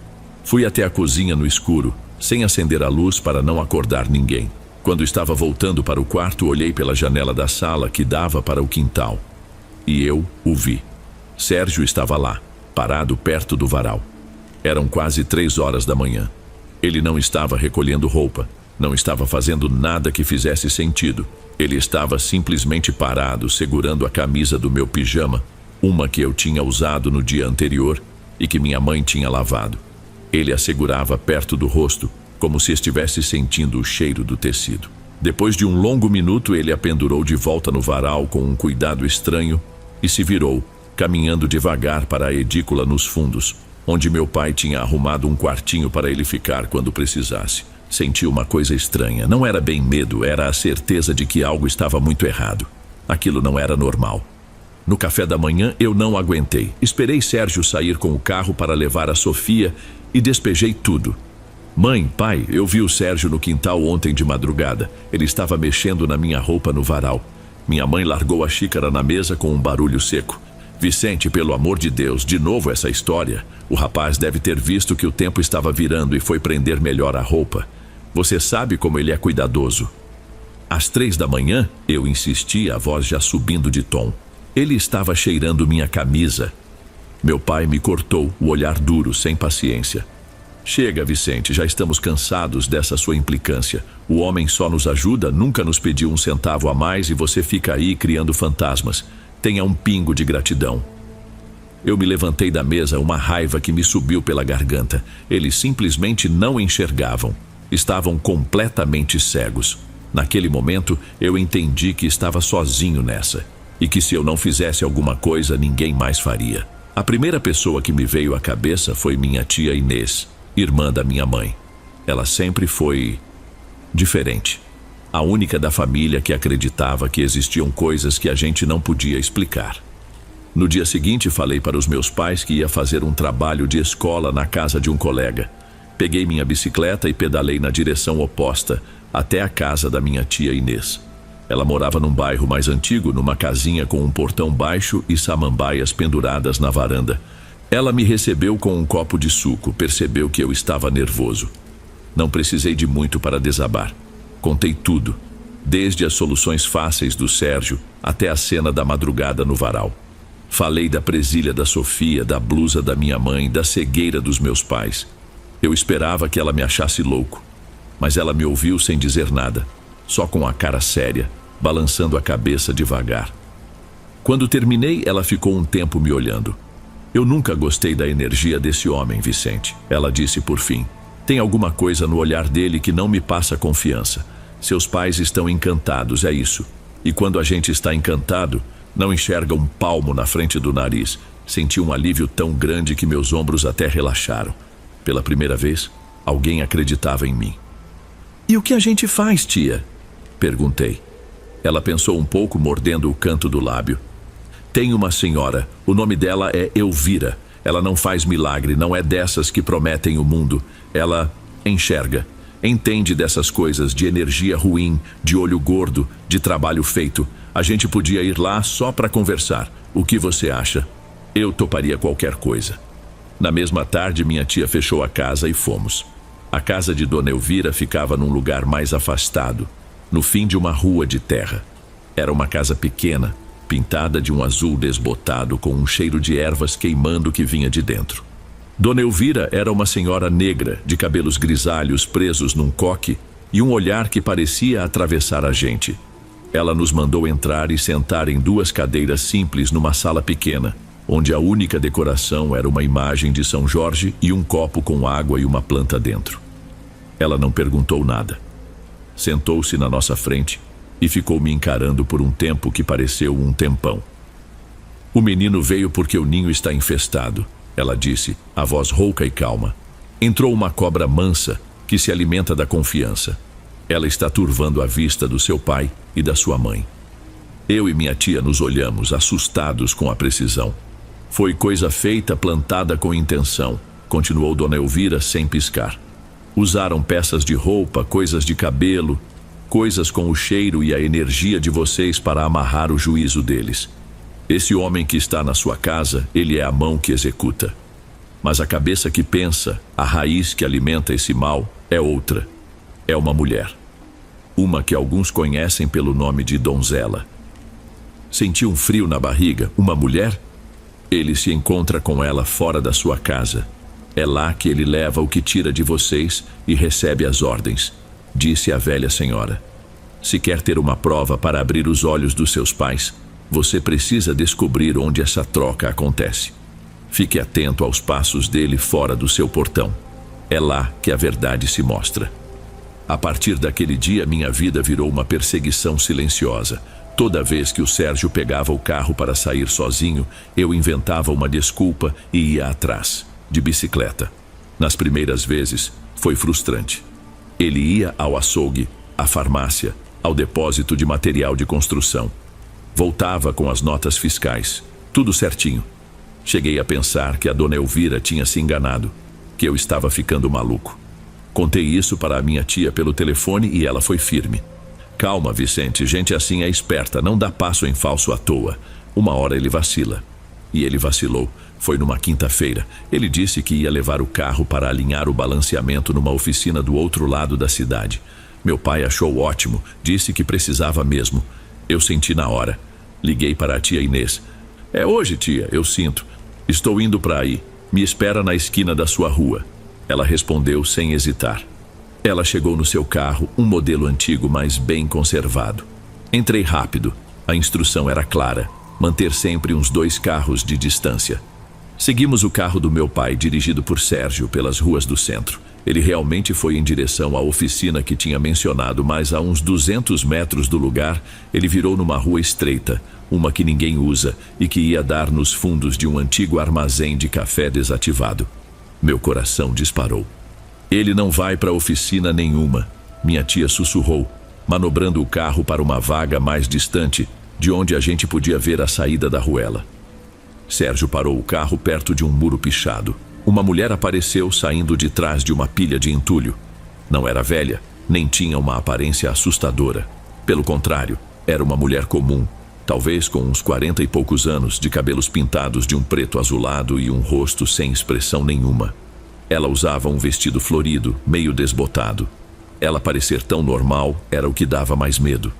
Fui até a cozinha no escuro, sem acender a luz para não acordar ninguém. Quando estava voltando para o quarto, olhei pela janela da sala que dava para o quintal. E eu o vi. Sérgio estava lá, parado perto do varal. Eram quase 3 horas da manhã. Ele não estava recolhendo roupa. Não estava fazendo nada que fizesse sentido. Ele estava simplesmente parado, segurando a camisa do meu pijama, uma que eu tinha usado no dia anterior e que minha mãe tinha lavado. Ele a segurava perto do rosto, como se estivesse sentindo o cheiro do tecido. Depois de um longo minuto, ele a pendurou de volta no varal com um cuidado estranho e se virou, caminhando devagar para a edícula nos fundos, onde meu pai tinha arrumado um quartinho para ele ficar quando precisasse. Senti uma coisa estranha. Não era bem medo, era a certeza de que algo estava muito errado. Aquilo não era normal. No café da manhã, eu não aguentei. Esperei Sérgio sair com o carro para levar a Sofia e despejei tudo. Mãe, pai, eu vi o Sérgio no quintal ontem de madrugada. Ele estava mexendo na minha roupa no varal. Minha mãe largou a xícara na mesa com um barulho seco. Vicente, pelo amor de Deus, de novo essa história. O rapaz deve ter visto que o tempo estava virando e foi prender melhor a roupa. Você sabe como ele é cuidadoso. Às 3 da manhã, eu insisti, a voz já subindo de tom. Ele estava cheirando minha camisa. Meu pai me cortou, o olhar duro, sem paciência. Chega, Vicente, já estamos cansados dessa sua implicância. O homem só nos ajuda, nunca nos pediu um centavo a mais e você fica aí criando fantasmas. Tenha um pingo de gratidão. Eu me levantei da mesa, uma raiva que me subiu pela garganta. Eles simplesmente não enxergavam. Estavam completamente cegos. Naquele momento, eu entendi que estava sozinho nessa. E que se eu não fizesse alguma coisa, ninguém mais faria. A primeira pessoa que me veio à cabeça foi minha tia Inês, irmã da minha mãe. Ela sempre foi diferente. A única da família que acreditava que existiam coisas que a gente não podia explicar. No dia seguinte, falei para os meus pais que ia fazer um trabalho de escola na casa de um colega. Peguei minha bicicleta e pedalei na direção oposta, até a casa da minha tia Inês. Ela morava num bairro mais antigo, numa casinha com um portão baixo e samambaias penduradas na varanda. Ela me recebeu com um copo de suco, percebeu que eu estava nervoso. Não precisei de muito para desabar. Contei tudo, desde as soluções fáceis do Sérgio até a cena da madrugada no varal. Falei da presilha da Sofia, da blusa da minha mãe, da cegueira dos meus pais. Eu esperava que ela me achasse louco, mas ela me ouviu sem dizer nada, só com a cara séria, balançando a cabeça devagar. Quando terminei, ela ficou um tempo me olhando. Eu nunca gostei da energia desse homem, Vicente, ela disse por fim. Tem alguma coisa no olhar dele que não me passa confiança. Seus pais estão encantados, é isso. E quando a gente está encantado, não enxerga um palmo na frente do nariz. Senti um alívio tão grande que meus ombros até relaxaram. Pela primeira vez, alguém acreditava em mim. E o que a gente faz, tia? Perguntei. Ela pensou um pouco, mordendo o canto do lábio. Tem uma senhora, o nome dela é Elvira. Ela não faz milagre, não é dessas que prometem o mundo. Ela enxerga, entende dessas coisas, de energia ruim, de olho gordo, de trabalho feito. A gente podia ir lá só para conversar. O que você acha? Eu toparia qualquer coisa. Na mesma tarde, minha tia fechou a casa e fomos. A casa de Dona Elvira ficava num lugar mais afastado, no fim de uma rua de terra. Era uma casa pequena, pintada de um azul desbotado com um cheiro de ervas queimando que vinha de dentro. Dona Elvira era uma senhora negra, de cabelos grisalhos presos num coque e um olhar que parecia atravessar a gente. Ela nos mandou entrar e sentar em 2 cadeiras simples numa sala pequena, onde a única decoração era uma imagem de São Jorge e um copo com água e uma planta dentro. Ela não perguntou nada. Sentou-se na nossa frente e ficou me encarando por um tempo que pareceu um tempão. O menino veio porque o ninho está infestado, ela disse, a voz rouca e calma. Entrou uma cobra mansa que se alimenta da confiança. Ela está turvando a vista do seu pai e da sua mãe. Eu e minha tia nos olhamos, assustados com a precisão. Foi coisa feita, plantada com intenção, continuou Dona Elvira sem piscar. Usaram peças de roupa, coisas de cabelo, coisas com o cheiro e a energia de vocês para amarrar o juízo deles. Esse homem que está na sua casa, ele é a mão que executa. Mas a cabeça que pensa, a raiz que alimenta esse mal, é outra. É uma mulher. Uma que alguns conhecem pelo nome de donzela. Senti um frio na barriga. Uma mulher? Ele se encontra com ela fora da sua casa. É lá que ele leva o que tira de vocês e recebe as ordens, disse a velha senhora. Se quer ter uma prova para abrir os olhos dos seus pais, você precisa descobrir onde essa troca acontece. Fique atento aos passos dele fora do seu portão. É lá que a verdade se mostra. A partir daquele dia, minha vida virou uma perseguição silenciosa. Toda vez que o Sérgio pegava o carro para sair sozinho, eu inventava uma desculpa e ia atrás, de bicicleta. Nas primeiras vezes, foi frustrante. Ele ia ao açougue, à farmácia, ao depósito de material de construção. Voltava com as notas fiscais, tudo certinho. Cheguei a pensar que a dona Elvira tinha se enganado, que eu estava ficando maluco. Contei isso para a minha tia pelo telefone e ela foi firme. Calma, Vicente, gente assim é esperta, não dá passo em falso à toa. Uma hora ele vacila. E ele vacilou. Foi numa quinta-feira. Ele disse que ia levar o carro para alinhar o balanceamento numa oficina do outro lado da cidade. Meu pai achou ótimo, disse que precisava mesmo. Eu senti na hora. Liguei para a tia Inês. É hoje, tia, eu sinto. Estou indo para aí. Me espera na esquina da sua rua. Ela respondeu sem hesitar. Ela chegou no seu carro, um modelo antigo, mas bem conservado. Entrei rápido. A instrução era clara: manter sempre uns 2 carros de distância. Seguimos o carro do meu pai, dirigido por Sérgio, pelas ruas do centro. Ele realmente foi em direção à oficina que tinha mencionado, mas a uns 200 metros do lugar, ele virou numa rua estreita, uma que ninguém usa e que ia dar nos fundos de um antigo armazém de café desativado. Meu coração disparou. Ele não vai para oficina nenhuma, minha tia sussurrou, manobrando o carro para uma vaga mais distante, de onde a gente podia ver a saída da ruela. Sérgio parou o carro perto de um muro pichado. Uma mulher apareceu saindo de trás de uma pilha de entulho. Não era velha, nem tinha uma aparência assustadora. Pelo contrário, era uma mulher comum, talvez com uns 40 e poucos anos, de cabelos pintados de um preto azulado e um rosto sem expressão nenhuma. Ela usava um vestido florido, meio desbotado. Ela parecer tão normal era o que dava mais medo.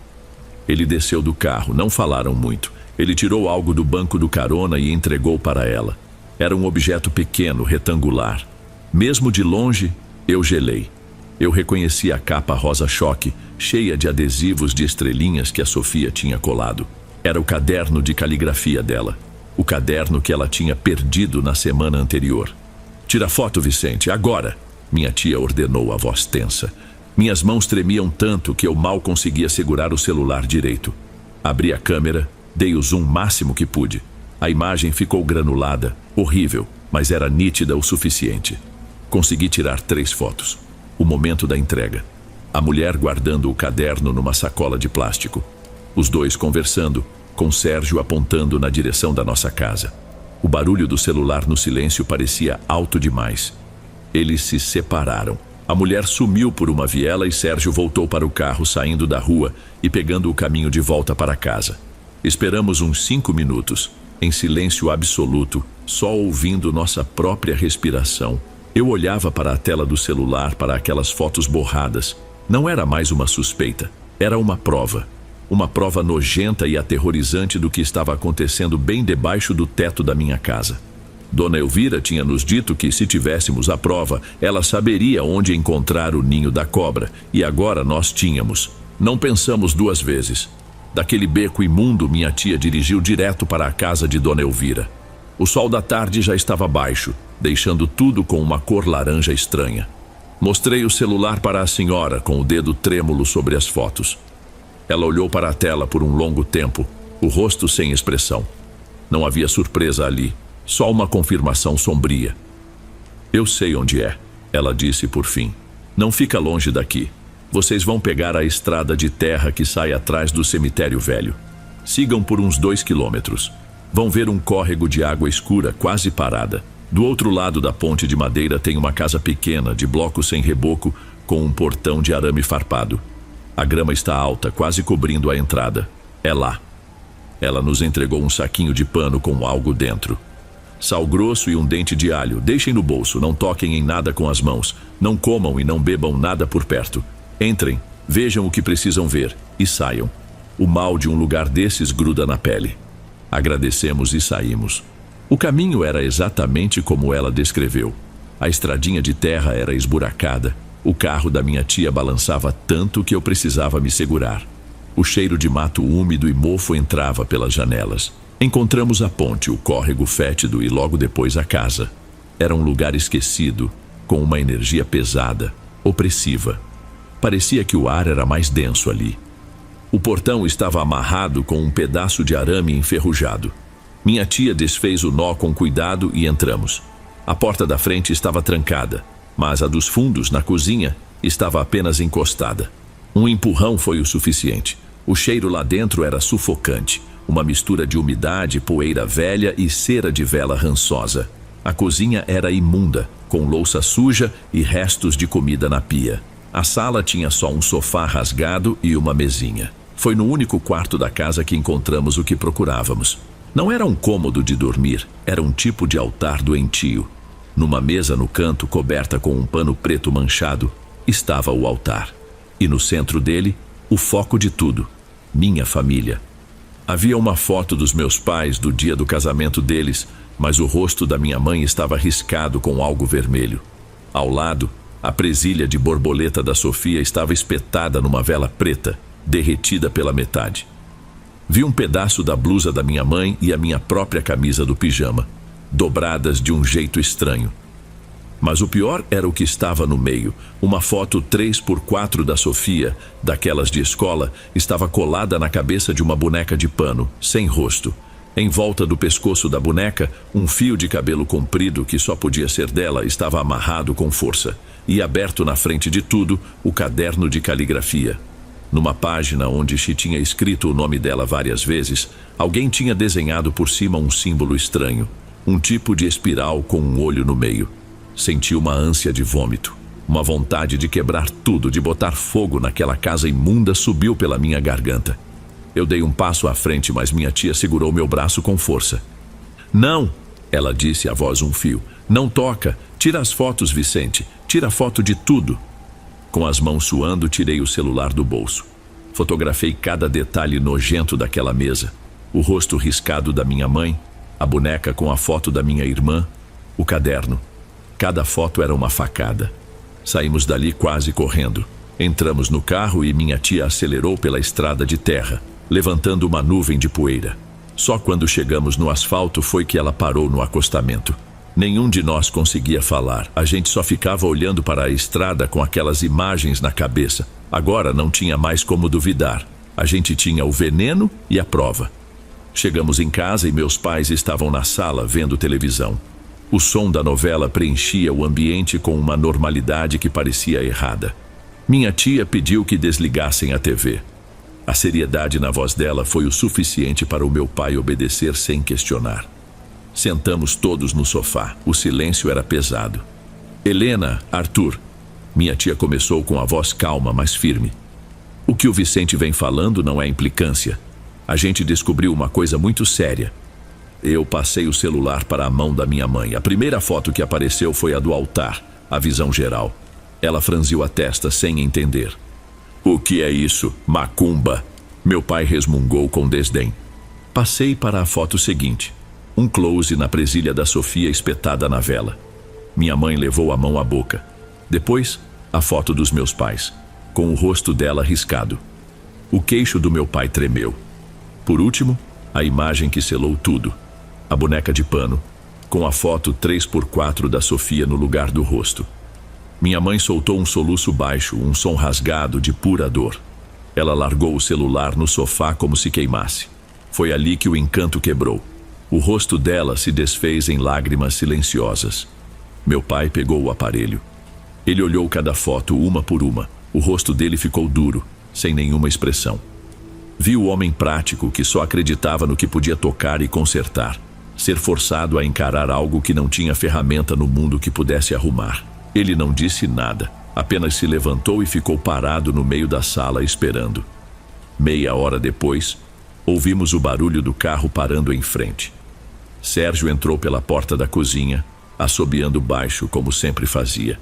Ele desceu do carro, não falaram muito. Ele tirou algo do banco do carona e entregou para ela. Era um objeto pequeno, retangular. Mesmo de longe, eu gelei. Eu reconheci a capa rosa-choque, cheia de adesivos de estrelinhas que a Sofia tinha colado. Era o caderno de caligrafia dela. O caderno que ela tinha perdido na semana anterior. Tira foto, Vicente, agora! Minha tia ordenou a voz tensa. Minhas mãos tremiam tanto que eu mal conseguia segurar o celular direito. Abri a câmera, dei o zoom máximo que pude. A imagem ficou granulada, horrível, mas era nítida o suficiente. Consegui tirar 3 fotos. O momento da entrega. A mulher guardando o caderno numa sacola de plástico. Os dois conversando, com Sérgio apontando na direção da nossa casa. O barulho do celular no silêncio parecia alto demais. Eles se separaram. A mulher sumiu por uma viela e Sérgio voltou para o carro, saindo da rua e pegando o caminho de volta para casa. Esperamos uns 5 minutos, em silêncio absoluto, só ouvindo nossa própria respiração. Eu olhava para a tela do celular, para aquelas fotos borradas. Não era mais uma suspeita, era uma prova. Uma prova nojenta e aterrorizante do que estava acontecendo bem debaixo do teto da minha casa. Dona Elvira tinha nos dito que, se tivéssemos a prova, ela saberia onde encontrar o ninho da cobra, e agora nós tínhamos. Não pensamos 2 vezes. Daquele beco imundo, minha tia dirigiu direto para a casa de Dona Elvira. O sol da tarde já estava baixo, deixando tudo com uma cor laranja estranha. Mostrei o celular para a senhora, com o dedo trêmulo sobre as fotos. Ela olhou para a tela por um longo tempo, o rosto sem expressão. Não havia surpresa ali, só uma confirmação sombria. Eu sei onde é, ela disse por fim. Não fica longe daqui. Vocês vão pegar a estrada de terra que sai atrás do cemitério velho. Sigam por uns 2 quilômetros. Vão ver um córrego de água escura quase parada. Do outro lado da ponte de madeira tem uma casa pequena, de bloco sem reboco, com um portão de arame farpado. A grama está alta, quase cobrindo a entrada. É lá. Ela nos entregou um saquinho de pano com algo dentro. Sal grosso e um dente de alho. Deixem no bolso, não toquem em nada com as mãos. Não comam e não bebam nada por perto. Entrem, vejam o que precisam ver e saiam. O mal de um lugar desses gruda na pele. Agradecemos e saímos. O caminho era exatamente como ela descreveu. A estradinha de terra era esburacada. O carro da minha tia balançava tanto que eu precisava me segurar. O cheiro de mato úmido e mofo entrava pelas janelas. Encontramos a ponte, o córrego fétido e logo depois a casa. Era um lugar esquecido, com uma energia pesada, opressiva. Parecia que o ar era mais denso ali. O portão estava amarrado com um pedaço de arame enferrujado. Minha tia desfez o nó com cuidado e entramos. A porta da frente estava trancada, mas a dos fundos, na cozinha, estava apenas encostada. Um empurrão foi o suficiente. O cheiro lá dentro era sufocante. Uma mistura de umidade, poeira velha e cera de vela rançosa. A cozinha era imunda, com louça suja e restos de comida na pia. A sala tinha só um sofá rasgado e uma mesinha. Foi no único quarto da casa que encontramos o que procurávamos. Não era um cômodo de dormir, era um tipo de altar doentio. Numa mesa no canto, coberta com um pano preto manchado, estava o altar. E no centro dele, o foco de tudo, minha família. Havia uma foto dos meus pais do dia do casamento deles, mas o rosto da minha mãe estava riscado com algo vermelho. Ao lado, a presilha de borboleta da Sofia estava espetada numa vela preta, derretida pela metade. Vi um pedaço da blusa da minha mãe e a minha própria camisa do pijama, dobradas de um jeito estranho. Mas o pior era o que estava no meio. Uma foto 3x4 da Sofia, daquelas de escola, estava colada na cabeça de uma boneca de pano, sem rosto. Em volta do pescoço da boneca, um fio de cabelo comprido, que só podia ser dela, estava amarrado com força. E aberto na frente de tudo, o caderno de caligrafia. Numa página onde se tinha escrito o nome dela várias vezes, alguém tinha desenhado por cima um símbolo estranho. Um tipo de espiral com um olho no meio. Senti uma ânsia de vômito. Uma vontade de quebrar tudo, de botar fogo naquela casa imunda subiu pela minha garganta. Eu dei um passo à frente, mas minha tia segurou meu braço com força. Não, ela disse a voz um fio. Não toca. Tira as fotos, Vicente. Tira foto de tudo. Com as mãos suando, tirei o celular do bolso. Fotografei cada detalhe nojento daquela mesa. O rosto riscado da minha mãe, a boneca com a foto da minha irmã, o caderno. Cada foto era uma facada. Saímos dali quase correndo. Entramos no carro e minha tia acelerou pela estrada de terra, levantando uma nuvem de poeira. Só quando chegamos no asfalto foi que ela parou no acostamento. Nenhum de nós conseguia falar. A gente só ficava olhando para a estrada com aquelas imagens na cabeça. Agora não tinha mais como duvidar. A gente tinha o veneno e a prova. Chegamos em casa e meus pais estavam na sala vendo televisão. O som da novela preenchia o ambiente com uma normalidade que parecia errada. Minha tia pediu que desligassem a TV. A seriedade na voz dela foi o suficiente para o meu pai obedecer sem questionar. Sentamos todos no sofá. O silêncio era pesado. Helena, Arthur. Minha tia começou com a voz calma, mas firme. O que o Vicente vem falando não é implicância. A gente descobriu uma coisa muito séria. Eu passei o celular para a mão da minha mãe. A primeira foto que apareceu foi a do altar, a visão geral. Ela franziu a testa sem entender. O que é isso? Macumba? Meu pai resmungou com desdém. Passei para a foto seguinte. Um close na presilha da Sofia espetada na vela. Minha mãe levou a mão à boca. Depois, a foto dos meus pais, com o rosto dela riscado. O queixo do meu pai tremeu. Por último, a imagem que selou tudo. A boneca de pano, com a foto 3x4 da Sofia no lugar do rosto. Minha mãe soltou um soluço baixo, um som rasgado de pura dor. Ela largou o celular no sofá como se queimasse. Foi ali que o encanto quebrou. O rosto dela se desfez em lágrimas silenciosas. Meu pai pegou o aparelho. Ele olhou cada foto uma por uma. O rosto dele ficou duro, sem nenhuma expressão. Vi o homem prático que só acreditava no que podia tocar e consertar. Ser forçado a encarar algo que não tinha ferramenta no mundo que pudesse arrumar. Ele não disse nada, apenas se levantou e ficou parado no meio da sala esperando. Meia hora depois, ouvimos o barulho do carro parando em frente. Sérgio entrou pela porta da cozinha, assobiando baixo como sempre fazia.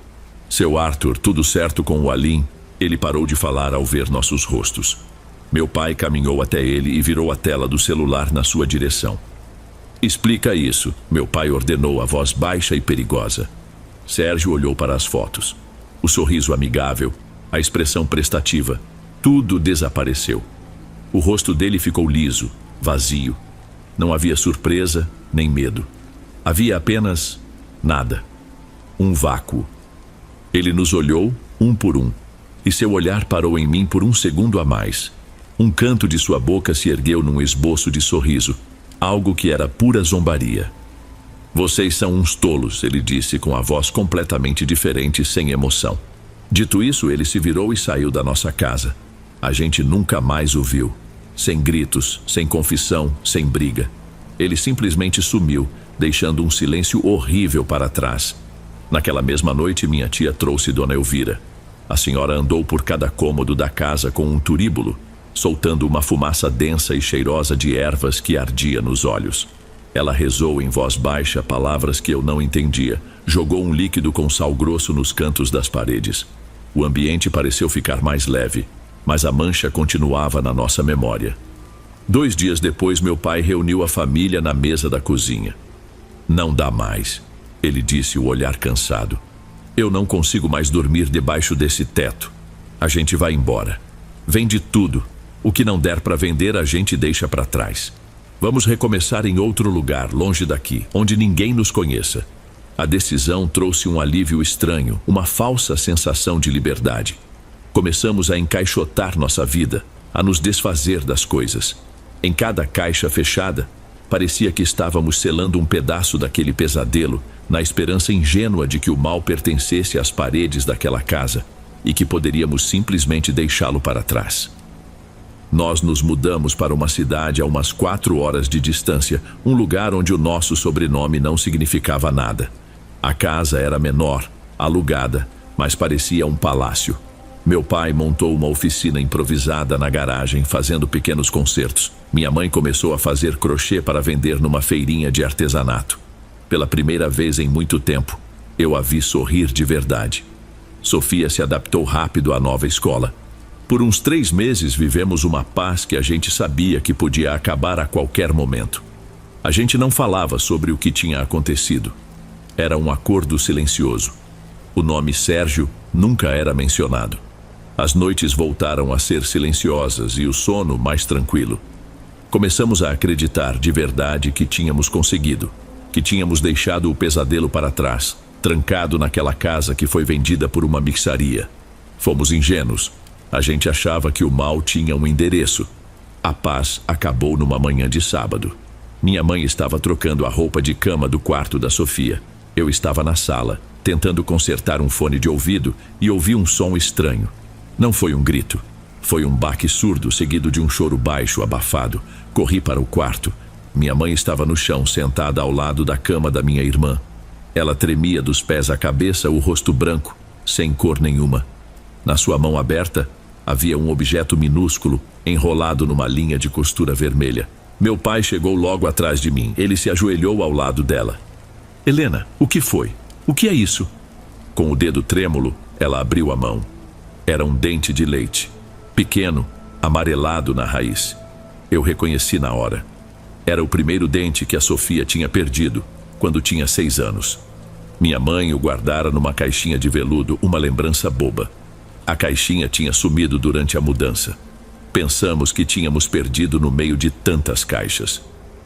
Seu Arthur, tudo certo com o Alim? Ele parou de falar ao ver nossos rostos. Meu pai caminhou até ele e virou a tela do celular na sua direção. Explica isso, meu pai ordenou, a voz baixa e perigosa. Sérgio olhou para as fotos. O sorriso amigável, a expressão prestativa, tudo desapareceu. O rosto dele ficou liso, vazio. Não havia surpresa, nem medo. Havia apenas nada. Um vácuo. Ele nos olhou, um por um, e seu olhar parou em mim por um segundo a mais. Um canto de sua boca se ergueu num esboço de sorriso, algo que era pura zombaria. Vocês são uns tolos, ele disse com a voz completamente diferente, sem emoção. Dito isso, ele se virou e saiu da nossa casa. A gente nunca mais o viu. Sem gritos, sem confissão, sem briga. Ele simplesmente sumiu, deixando um silêncio horrível para trás. Naquela mesma noite, minha tia trouxe Dona Elvira. A senhora andou por cada cômodo da casa com um turíbulo, soltando uma fumaça densa e cheirosa de ervas que ardia nos olhos. Ela rezou em voz baixa palavras que eu não entendia, jogou um líquido com sal grosso nos cantos das paredes. O ambiente pareceu ficar mais leve, mas a mancha continuava na nossa memória. 2 dias depois, meu pai reuniu a família na mesa da cozinha. Não dá mais, ele disse, o olhar cansado. Eu não consigo mais dormir debaixo desse teto. A gente vai embora. Vende tudo. O que não der para vender, a gente deixa para trás. Vamos recomeçar em outro lugar, longe daqui, onde ninguém nos conheça. A decisão trouxe um alívio estranho, uma falsa sensação de liberdade. Começamos a encaixotar nossa vida, a nos desfazer das coisas. Em cada caixa fechada, parecia que estávamos selando um pedaço daquele pesadelo, na esperança ingênua de que o mal pertencesse às paredes daquela casa e que poderíamos simplesmente deixá-lo para trás. Nós nos mudamos para uma cidade a umas 4 horas de distância, um lugar onde o nosso sobrenome não significava nada. A casa era menor, alugada, mas parecia um palácio. Meu pai montou uma oficina improvisada na garagem, fazendo pequenos concertos. Minha mãe começou a fazer crochê para vender numa feirinha de artesanato. Pela primeira vez em muito tempo, eu a vi sorrir de verdade. Sofia se adaptou rápido à nova escola. Por uns 3 meses vivemos uma paz que a gente sabia que podia acabar a qualquer momento. A gente não falava sobre o que tinha acontecido. Era um acordo silencioso. O nome Sérgio nunca era mencionado. As noites voltaram a ser silenciosas e o sono mais tranquilo. Começamos a acreditar de verdade que tínhamos conseguido, que tínhamos deixado o pesadelo para trás, trancado naquela casa que foi vendida por uma mixaria. Fomos ingênuos. A gente achava que o mal tinha um endereço. A paz acabou numa manhã de sábado. Minha mãe estava trocando a roupa de cama do quarto da Sofia. Eu estava na sala, tentando consertar um fone de ouvido, e ouvi um som estranho. Não foi um grito. Foi um baque surdo, seguido de um choro baixo, abafado. Corri para o quarto. Minha mãe estava no chão, sentada ao lado da cama da minha irmã. Ela tremia dos pés à cabeça, o rosto branco, sem cor nenhuma. Na sua mão aberta, havia um objeto minúsculo, enrolado numa linha de costura vermelha. Meu pai chegou logo atrás de mim. Ele se ajoelhou ao lado dela. Helena, o que foi? O que é isso? Com o dedo trêmulo, ela abriu a mão. Era um dente de leite. Pequeno, amarelado na raiz. Eu reconheci na hora. Era o primeiro dente que a Sofia tinha perdido, quando tinha 6 anos. Minha mãe o guardara numa caixinha de veludo, uma lembrança boba. A caixinha tinha sumido durante a mudança. Pensamos que tínhamos perdido no meio de tantas caixas.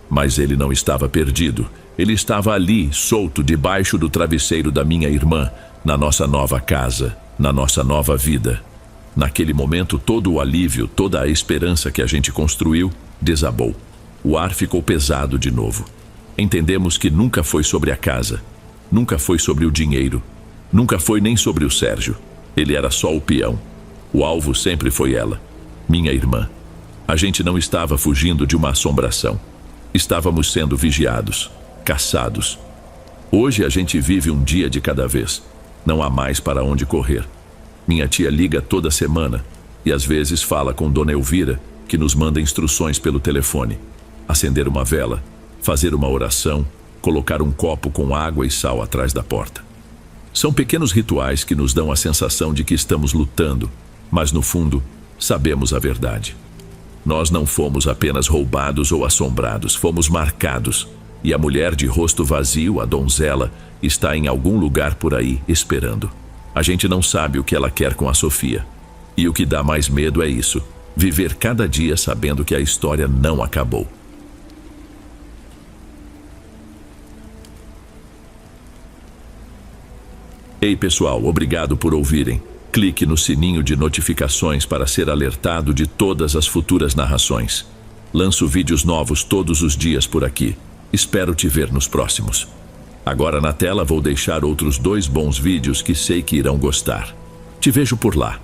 Mas ele não estava perdido. Ele estava ali, solto, debaixo do travesseiro da minha irmã, na nossa nova casa, na nossa nova vida. Naquele momento, todo o alívio, toda a esperança que a gente construiu, desabou. O ar ficou pesado de novo. Entendemos que nunca foi sobre a casa, nunca foi sobre o dinheiro, nunca foi nem sobre o Sérgio. Ele era só o peão. O alvo sempre foi ela, minha irmã. A gente não estava fugindo de uma assombração. Estávamos sendo vigiados, caçados. Hoje a gente vive um dia de cada vez. Não há mais para onde correr. Minha tia liga toda semana e às vezes fala com Dona Elvira, que nos manda instruções pelo telefone. Acender uma vela, fazer uma oração, colocar um copo com água e sal atrás da porta. São pequenos rituais que nos dão a sensação de que estamos lutando, mas no fundo, sabemos a verdade. Nós não fomos apenas roubados ou assombrados, fomos marcados. E a mulher de rosto vazio, a donzela, está em algum lugar por aí, esperando. A gente não sabe o que ela quer com a Sofia. E o que dá mais medo é isso, viver cada dia sabendo que a história não acabou. Ei pessoal, obrigado por ouvirem. Clique no sininho de notificações para ser alertado de todas as futuras narrações. Lanço vídeos novos todos os dias por aqui. Espero te ver nos próximos. Agora na tela vou deixar outros 2 bons vídeos que sei que irão gostar. Te vejo por lá.